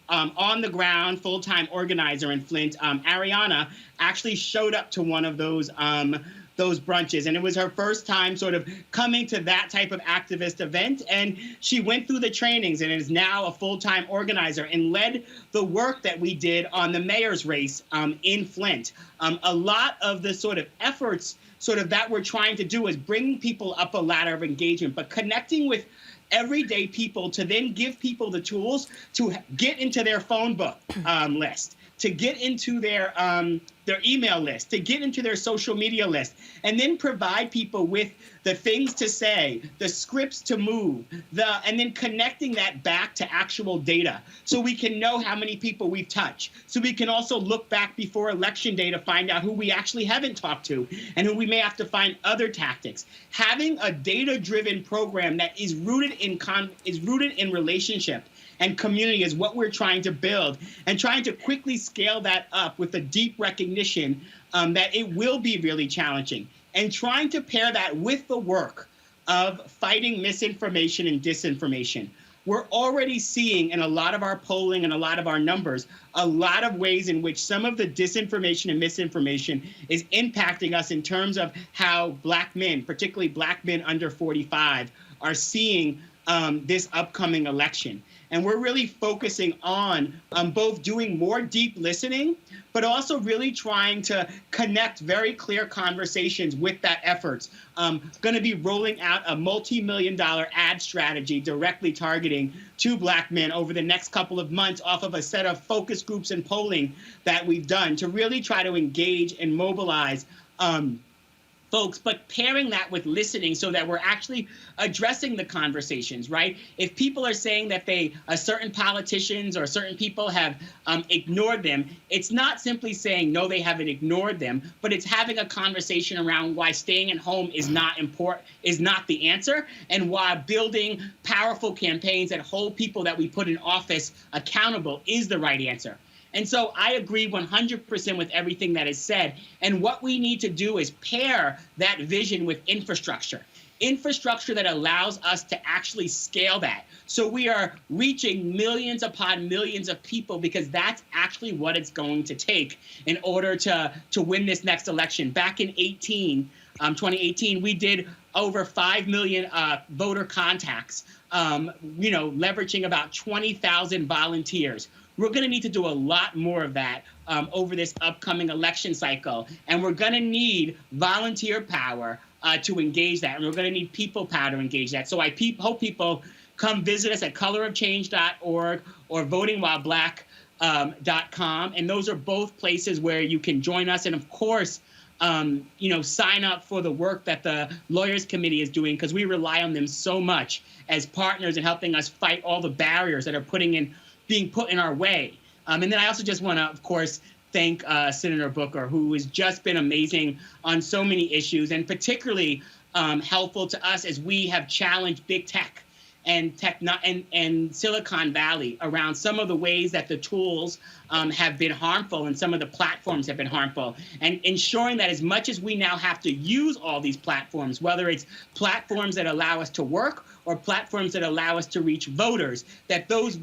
on-the-ground full-time organizer in Flint, Ariana, actually showed up to one of those brunches, and it was her first time sort of coming to that type of activist event, and she went through the trainings and is now a full-time organizer and led the work that we did on the mayor's race in Flint. A lot of the sort of efforts that we're trying to do is bringing people up a ladder of engagement, but connecting with everyday people to then give people the tools to get into their phone book list, to get into their email list, to get into their social media list, and then provide people with the things to say, the scripts to move, and then connecting that back to actual data so we can know how many people we've touched. So we can also look back before election day to find out who we actually haven't talked to and who we may have to find other tactics. Having a data-driven program that is rooted in relationship and community is what we're trying to build, and trying to quickly scale that up with a deep recognition that it will be really challenging, and trying to pair that with the work of fighting misinformation and disinformation. We're already seeing in a lot of our polling and a lot of our numbers, a lot of ways in which some of the disinformation and misinformation is impacting us in terms of how Black men, particularly Black men under 45, are seeing this upcoming election. And we're really focusing on both doing more deep listening, but also really trying to connect very clear conversations with that efforts. Going to be rolling out a multi-million-dollar ad strategy directly targeting to Black men over the next couple of months off of a set of focus groups and polling that we've done to really try to engage and mobilize folks, but pairing that with listening so that we're actually addressing the conversations, right? If people are saying that certain politicians or certain people have ignored them, it's not simply saying, no, they haven't ignored them, but it's having a conversation around why staying at home is not the answer, and why building powerful campaigns that hold people that we put in office accountable is the right answer. And so I agree 100% with everything that is said. And what we need to do is pair that vision with infrastructure that allows us to actually scale that. So we are reaching millions upon millions of people, because that's actually what it's going to take in order to win this next election. Back in 2018, we did over 5 million voter contacts, leveraging about 20,000 volunteers. we're going to need to do a lot more of that over this upcoming election cycle. And we're going to need volunteer power to engage that. And we're going to need people power to engage that. So I hope people come visit us at colorofchange.org or votingwhileblack.com. And those are both places where you can join us. And of course, sign up for the work that the Lawyers Committee is doing, because we rely on them so much as partners in helping us fight all the barriers that are being put in our way. And then I also just want to, of course, thank Senator Booker, who has just been amazing on so many issues, and particularly helpful to us as we have challenged big tech and Silicon Valley around some of the ways that the tools have been harmful and some of the platforms have been harmful, and ensuring that as much as we now have to use all these platforms, whether it's platforms that allow us to work or platforms that allow us to reach voters, that those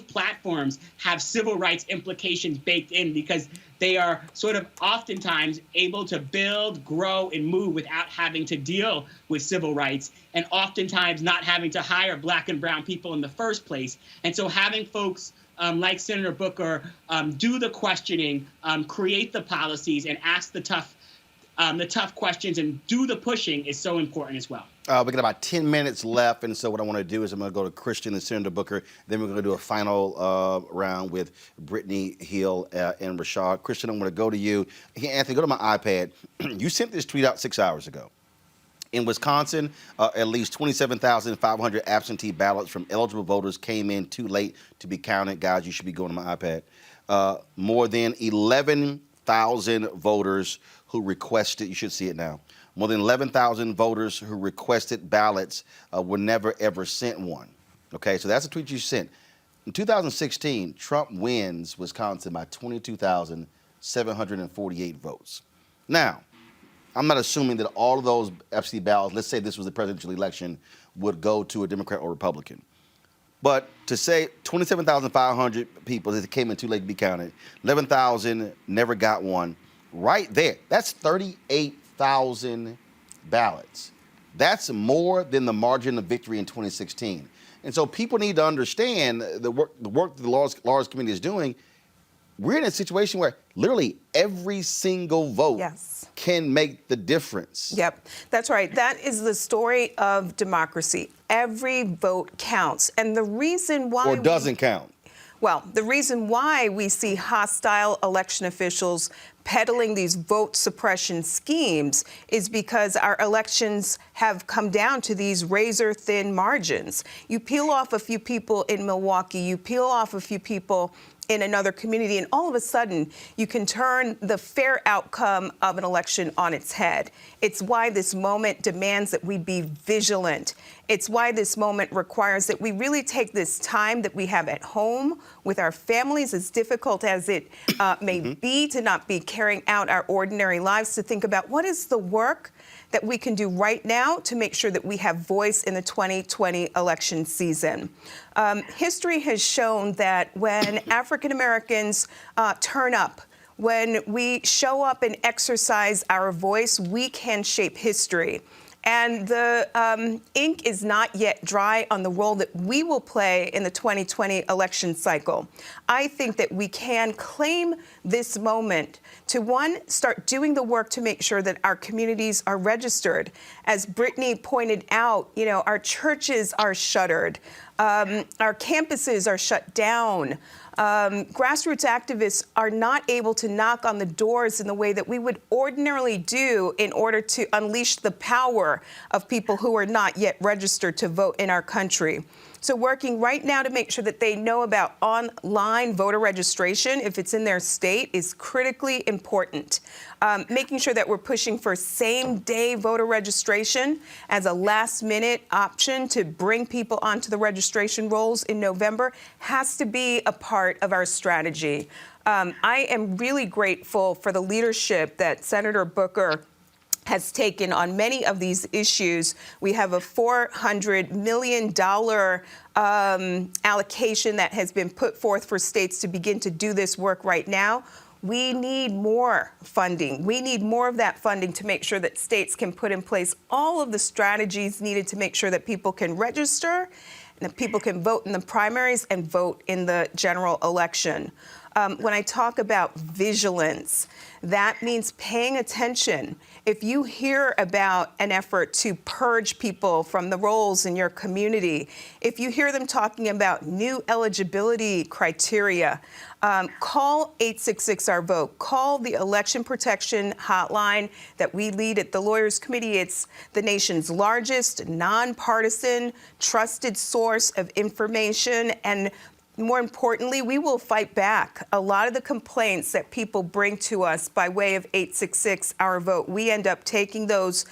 platforms have civil rights implications baked in, because they are sort of oftentimes able to build, grow, and move without having to deal with civil rights, and oftentimes not having to hire Black and brown people in the first place. And so having folks like Senator Booker do the questioning, create the policies, and ask the tough questions and do the pushing is so important as well. We got about 10 minutes left, and so what I want to do is I'm going to go to Kristin and Senator Booker. Then we're going to do a final round with Brittany, Hill, and Rashad. Kristin, I'm going to go to you. Hey, Anthony, go to my iPad. You sent this tweet out 6 hours ago. In Wisconsin, at least 27,500 absentee ballots from eligible voters came in too late to be counted. Guys, you should be going to my iPad. More than 11,000 voters who requested, you should see it now, more than 11,000 voters who requested ballots were never, ever sent one. Okay, so that's a tweet you sent. In 2016, Trump wins Wisconsin by 22,748 votes. Now, I'm not assuming that all of those absentee ballots, let's say this was the presidential election, would go to a Democrat or Republican. But to say 27,500 people that came in too late to be counted, 11,000 never got one, right there, that's 38,000 ballots. That's more than the margin of victory in 2016. And so people need to understand the work that the Lawyers Committee is doing. We're in a situation where literally every single vote can make the difference. Yep, that's right. That is the story of democracy. Every vote counts. And the reason why... Or doesn't count. Well, the reason why we see hostile election officials peddling these vote suppression schemes is because our elections have come down to these razor-thin margins. You peel off a few people in Milwaukee, you peel off a few people in another community, and all of a sudden you can turn the fair outcome of an election on its head. It's why this moment demands that we be vigilant. It's why this moment requires that we really take this time that we have at home with our families, as difficult as it may be to not be carrying out our ordinary lives, to think about what is the work that we can do right now to make sure that we have voice in the 2020 election season. History has shown that when African Americans turn up, when we show up and exercise our voice, we can shape history. And the ink is not yet dry on the role that we will play in the 2020 election cycle. I think that we can claim this moment to, one, start doing the work to make sure that our communities are registered. As Brittany pointed out, our churches are shuttered. Our campuses are shut down. Grassroots activists are not able to knock on the doors in the way that we would ordinarily do in order to unleash the power of people who are not yet registered to vote in our country. So working right now to make sure that they know about online voter registration, if it's in their state, is critically important. Making sure that we're pushing for same-day voter registration as a last-minute option to bring people onto the registration rolls in November has to be a part of our strategy. I am really grateful for the leadership that Senator Booker has taken on many of these issues. We have a $400 million allocation that has been put forth for states to begin to do this work right now. We need more funding. We need more of that funding to make sure that states can put in place all of the strategies needed to make sure that people can register, that people can vote in the primaries and vote in the general election. When I talk about vigilance, that means paying attention. If you hear about an effort to purge people from the rolls in your community, if you hear them talking about new eligibility criteria, call 866-OUR-VOTE. Call the election protection hotline that we lead at the Lawyers Committee. It's the nation's largest, nonpartisan, trusted source of information, and more importantly, we will fight back. A lot of the complaints that people bring to us by way of 866-OUR-VOTE, we end up taking those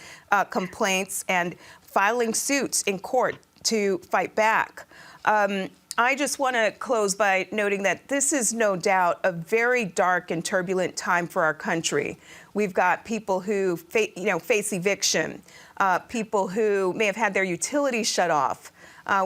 complaints and filing suits in court to fight back. I just want to close by noting that this is no doubt a very dark and turbulent time for our country. We've got people who face eviction, people who may have had their utilities shut off.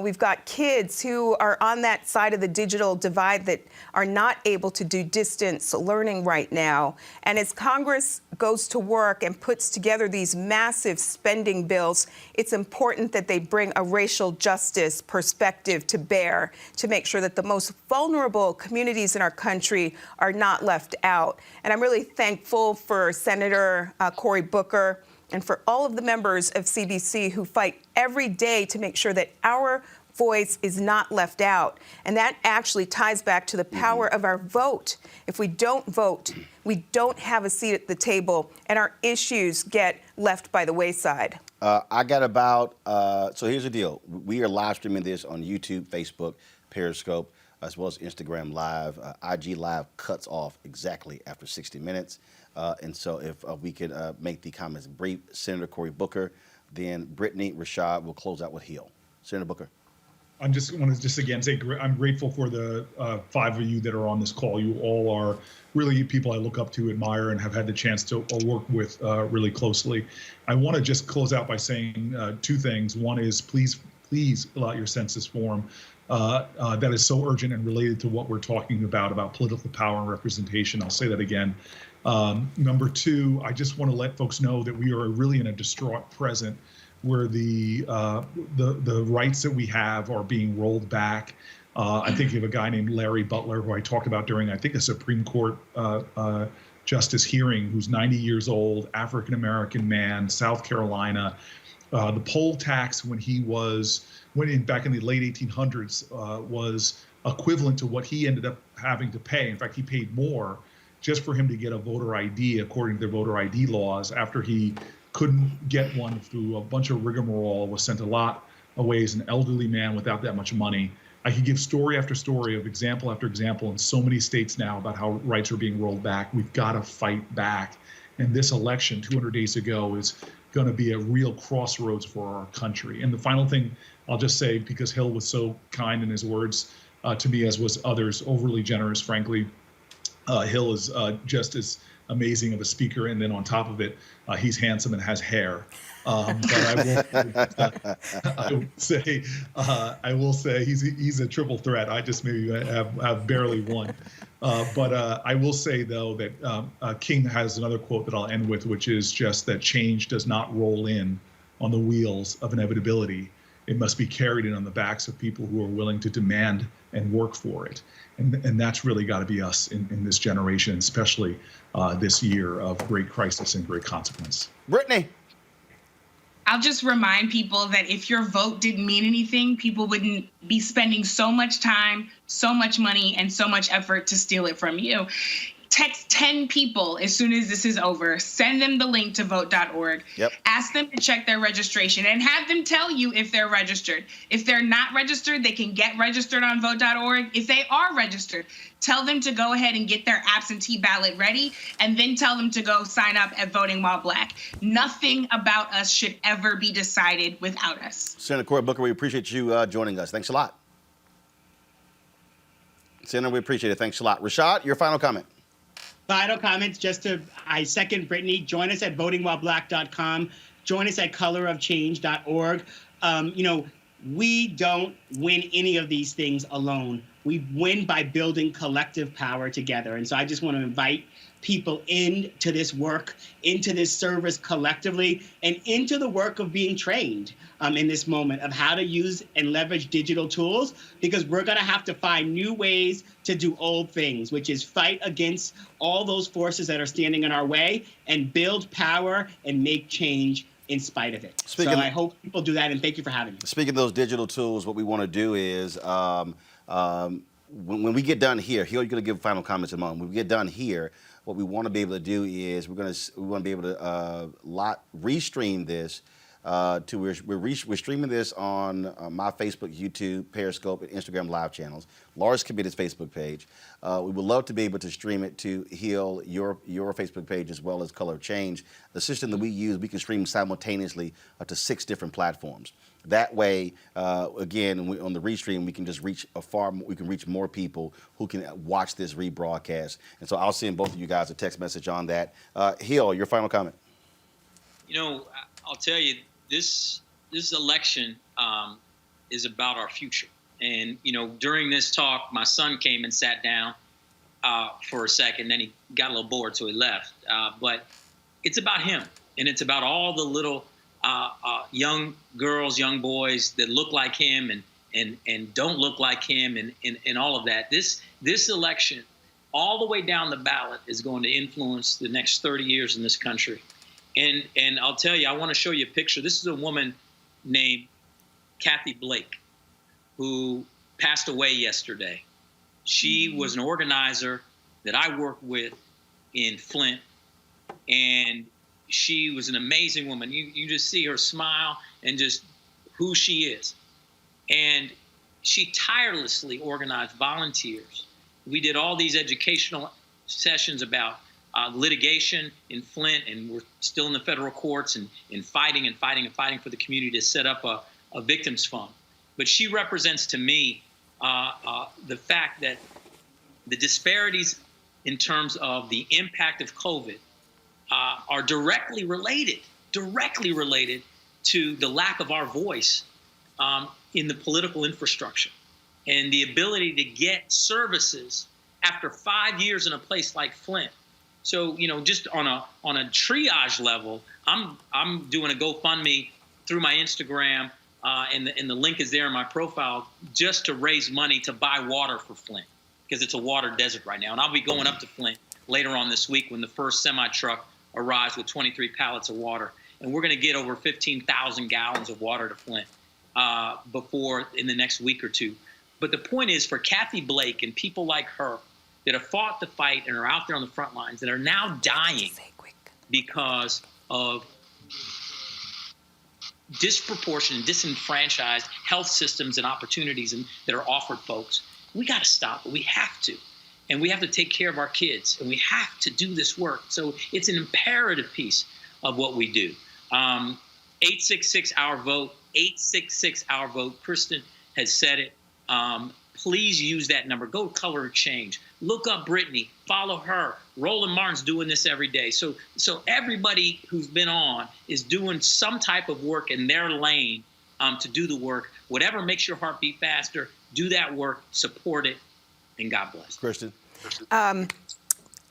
We've got kids who are on that side of the digital divide that are not able to do distance learning right now. And as Congress goes to work and puts together these massive spending bills, it's important that they bring a racial justice perspective to bear to make sure that the most vulnerable communities in our country are not left out. And I'm really thankful for Senator Cory Booker and for all of the members of CBC who fight every day to make sure that our voice is not left out. And that actually ties back to the power of our vote. If we don't vote, we don't have a seat at the table, and our issues get left by the wayside. I got about, so here's the deal. We are live streaming this on YouTube, Facebook, Periscope, as well as Instagram Live. IG Live cuts off exactly after 60 minutes. And so if we could make the comments brief, Senator Cory Booker, then Brittany, Rashad will close out with Hill. Senator Booker. I just want to again say I'm grateful for the 5 of you that are on this call. You all are really people I look up to, admire, and have had the chance to work with really closely. I want to just close out by saying 2 things. One is please fill out your census form. That is so urgent and related to what we're talking about political power and representation. I'll say that again. Number 2, I just want to let folks know that we are really in a distraught present where the rights that we have are being rolled back. I'm thinking of a guy named Larry Butler, who I talked about during, I think, a Supreme Court justice hearing, who's 90 years old, African-American man, South Carolina. The poll tax when he was, back in the late 1800s, was equivalent to what he ended up having to pay. In fact, he paid more just for him to get a voter ID, according to their voter ID laws, after he couldn't get one through a bunch of rigmarole, was sent a lot of ways, an elderly man without that much money. I could give story after story of example after example in so many states now about how rights are being rolled back. We've got to fight back. And this election 200 days ago is going to be a real crossroads for our country. And the final thing I'll just say, because Hill was so kind in his words to me, as was others, overly generous, frankly. Hill is just as amazing of a speaker, and then on top of it, he's handsome and has hair. But I will say he's a triple threat. I just maybe have barely one. But I will say though that King has another quote that I'll end with, which is just that change does not roll in on the wheels of inevitability. It must be carried in on the backs of people who are willing to demand and work for it. And that's really got to be us in this generation, especially this year of great crisis and great consequence. Brittany. I'll just remind people that if your vote didn't mean anything, people wouldn't be spending so much time, so much money, and so much effort to steal it from you. Text 10 people as soon as this is over. Send them the link to vote.org. Yep. Ask them to check their registration and have them tell you if they're registered. If they're not registered, they can get registered on vote.org. If they are registered, tell them to go ahead and get their absentee ballot ready, and then tell them to go sign up at Voting While Black. Nothing about us should ever be decided without us. Senator Cory Booker, we appreciate you joining us. Thanks a lot. Senator, we appreciate it. Thanks a lot. Rashad, your final comment. Final comments, I second Brittany. Join us at votingwhileblack.com. Join us at colorofchange.org. We don't win any of these things alone. We win by building collective power together. And so I just want to invite people into this work, into this service collectively, and into the work of being trained in this moment of how to use and leverage digital tools, because we're going to have to find new ways to do old things, which is fight against all those forces that are standing in our way and build power and make change in spite of it. So I hope people do that, and thank you for having me. Speaking of those digital tools, what we want to do is when we get done here, Hill, you're going to give final comments in a moment. When we get done here, what we want to be able to do is we want to be able to restream this we're streaming this on my Facebook, YouTube, Periscope, and Instagram live channels. Lars Committee's Facebook page. We would love to be able to stream it to Hill, your Facebook page, as well as Color Change. The system that we use, we can stream simultaneously to 6 different platforms. That way, again, on the restream, we can just reach reach more people who can watch this rebroadcast. And so I'll send both of you guys a text message on that. Hill, your final comment. You know, I'll tell you, this election is about our future. And, you know, during this talk, my son came and sat down for a second, then he got a little bored, so he left. But it's about him, and it's about all the little young girls, young boys that look like him and don't look like him, and all of that. This election, all the way down the ballot, is going to influence the next 30 years in this country. And I'll tell you, I want to show you a picture. This is a woman named Kathy Blake, who passed away yesterday. She was an organizer that I worked with in Flint, and she was an amazing woman. You just see her smile and just who she is. And she tirelessly organized volunteers. We did all these educational sessions about litigation in Flint, and we're still in the federal courts and fighting for the community to set up a victims fund. But she represents to me the fact that the disparities in terms of the impact of COVID are directly related to the lack of our voice in the political infrastructure and the ability to get services after 5 years in a place like Flint. So, you know, just on a triage level, I'm doing a GoFundMe through my Instagram, and the link is there in my profile, just to raise money to buy water for Flint, because it's a water desert right now. And I'll be going up to Flint later on this week when the first semi-truck arrives with 23 pallets of water. And we're going to get over 15,000 gallons of water to Flint before in the next week or two. But the point is, for Kathy Blake and people like her that have fought the fight and are out there on the front lines that are now dying because of disproportionate, disenfranchised health systems and opportunities that are offered folks, we got to stop it. We have to. And we have to take care of our kids, and we have to do this work. So it's an imperative piece of what we do. 866-OUR-VOTE, 866-OUR-VOTE. Kristin has said it. Please use that number. Go to Color Change. Look up Brittany. Follow her. Roland Martin's doing this every day. So everybody who's been on is doing some type of work in their lane to do the work. Whatever makes your heart beat faster, do that work, support it, and God bless. Kristin?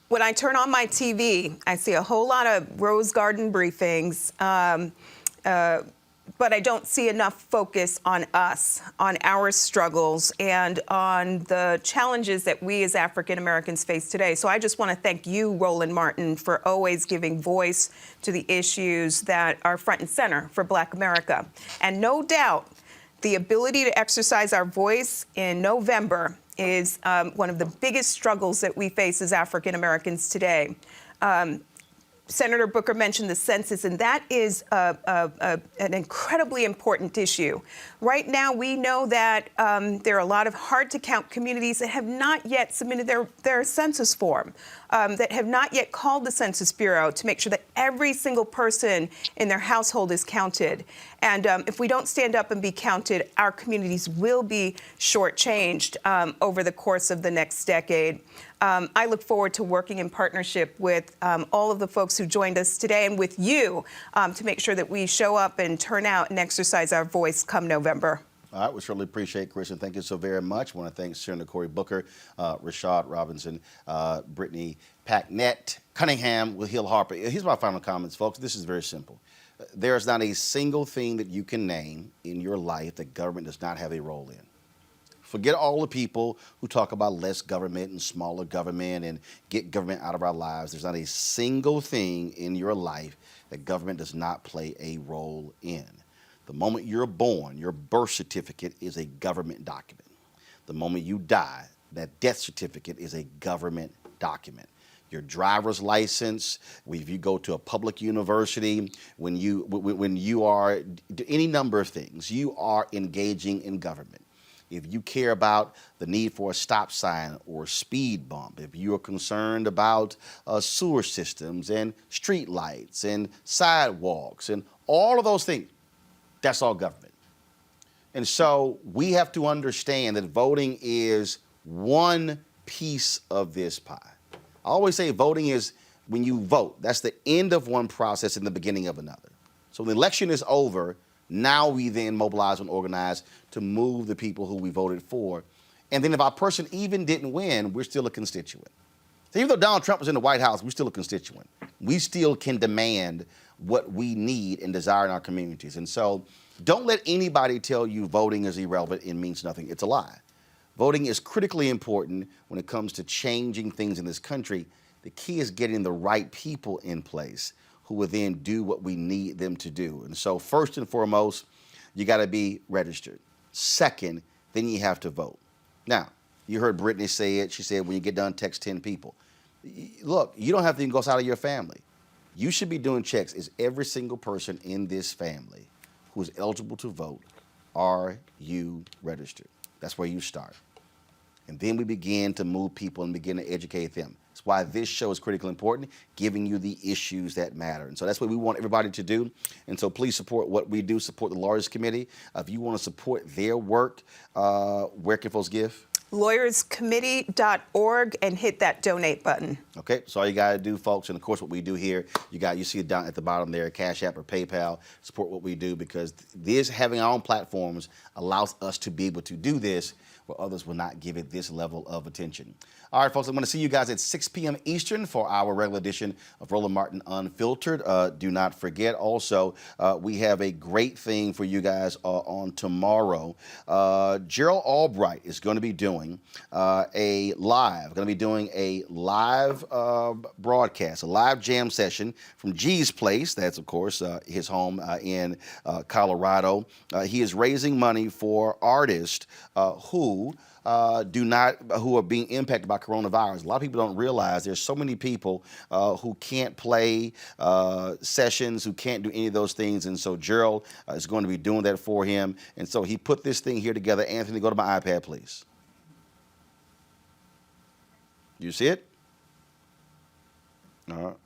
When I turn on my TV, I see a whole lot of Rose Garden briefings, but I don't see enough focus on us, on our struggles, and on the challenges that we as African Americans face today. So I just want to thank you, Roland Martin, for always giving voice to the issues that are front and center for Black America. And no doubt, the ability to exercise our voice in November is one of the biggest struggles that we face as African Americans today. Senator Booker mentioned the census, and that is an incredibly important issue. Right now, we know that there are a lot of hard-to-count communities that have not yet submitted their census form, that have not yet called the Census Bureau to make sure that every single person in their household is counted. And if we don't stand up and be counted, our communities will be shortchanged over the course of the next decade. I look forward to working in partnership with all of the folks who joined us today and with you to make sure that we show up and turn out and exercise our voice come November. All right, we certainly appreciate Kristin. Thank you so very much. I want to thank Senator Cory Booker, Rashad Robinson, Brittany Packnett-Cunningham with Hill Harper. Here's my final comments, folks. This is very simple. There is not a single thing that you can name in your life that government does not have a role in. Forget all the people who talk about less government and smaller government and get government out of our lives. There's not a single thing in your life that government does not play a role in. The moment you're born, your birth certificate is a government document. The moment you die, that death certificate is a government document. Your driver's license, if you go to a public university, when you are any number of things, you are engaging in government. If you care about the need for a stop sign or a speed bump, if you are concerned about sewer systems and street lights and sidewalks and all of those things, that's all government. And so we have to understand that voting is one piece of this pie. I always say voting is when you vote. That's the end of one process and the beginning of another. So the election is over. Now we then mobilize and organize to move the people who we voted for. And then if our person even didn't win, we're still a constituent. So even though Donald Trump was in the White House, we're still a constituent. We still can demand what we need and desire in our communities. And so don't let anybody tell you voting is irrelevant and means nothing. It's a lie. Voting is critically important when it comes to changing things in this country. The key is getting the right people in place who will then do what we need them to do. And so first and foremost, you got to be registered. Second, then you have to vote. Now, you heard Brittany say it. She said, when you get done, text 10 people. Look, you don't have to even go outside of your family. You should be doing checks. Is every single person in this family who is eligible to vote, are you registered? That's where you start. And then we begin to move people and begin to educate them. That's why this show is critically important, giving you the issues that matter. And so that's what we want everybody to do. And so please support what we do, support the Lawyers Committee. If you want to support their work, where can folks give? LawyersCommittee.org and hit that donate button. Okay, so all you got to do, folks, and of course what we do here, you see it down at the bottom there, Cash App or PayPal, support what we do, because this, having our own platforms, allows us to be able to do this where others will not give it this level of attention. All right, folks, I'm going to see you guys at 6 p.m. Eastern for our regular edition of Roland Martin Unfiltered. Do not forget, also, we have a great thing for you guys on tomorrow. Gerald Albright is going to be doing a live broadcast, a live jam session from G's Place. That's, of course, his home in Colorado. He is raising money for artists who are being impacted by coronavirus. A lot of people don't realize there's so many people who can't play sessions, who can't do any of those things. And so Gerald is going to be doing that for him. And so he put this thing here together. Anthony, go to my iPad, please. You see it? All right.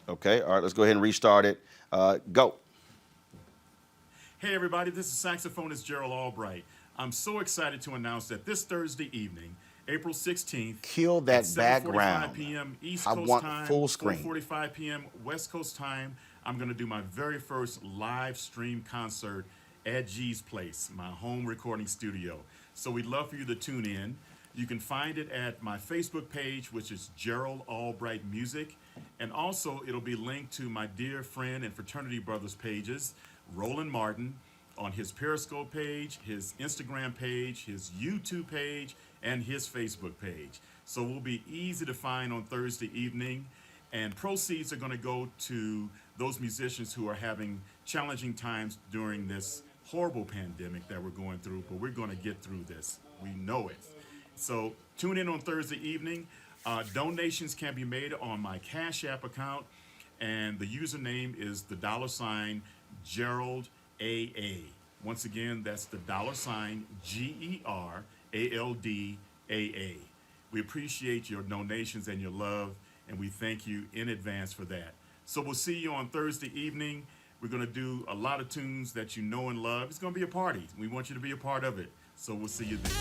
Okay. All right. Let's go ahead and restart it. Go. Hey, everybody. This is saxophonist Gerald Albright. I'm so excited to announce that this Thursday evening, April 16th, kill that at 7:45 background. p.m. East I Coast want time, full screen. 4:45 p.m. West Coast time, I'm going to do my very first live stream concert at G's Place, my home recording studio. So we'd love for you to tune in. You can find it at my Facebook page, which is Gerald Albright Music. And also, it'll be linked to my dear friend and fraternity brothers pages, Roland Martin, on his Periscope page, his Instagram page, his YouTube page, and his Facebook page. So we'll be easy to find on Thursday evening, and proceeds are going to go to those musicians who are having challenging times during this horrible pandemic that we're going through, but we're going to get through this. We know it. So tune in on Thursday evening. Donations can be made on my Cash App account, and the username is the $ Gerald AA. Once again, that's the $ GERALDAA. We appreciate your donations and your love, and we thank you in advance for that. So we'll see you on Thursday evening. We're going to do a lot of tunes that you know and love. It's going to be a party. We want you to be a part of it. So we'll see you then.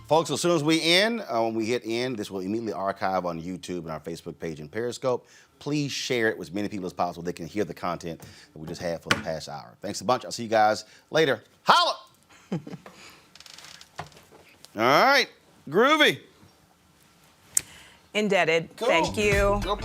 Folks, as soon as we end, when we hit end, this will immediately archive on YouTube and our Facebook page and Periscope. Please share it with as many people as possible. They can hear the content that we just had for the past hour. Thanks a bunch. I'll see you guys later. Holla! All right. Groovy. Indebted. Cool. Thank you. Go.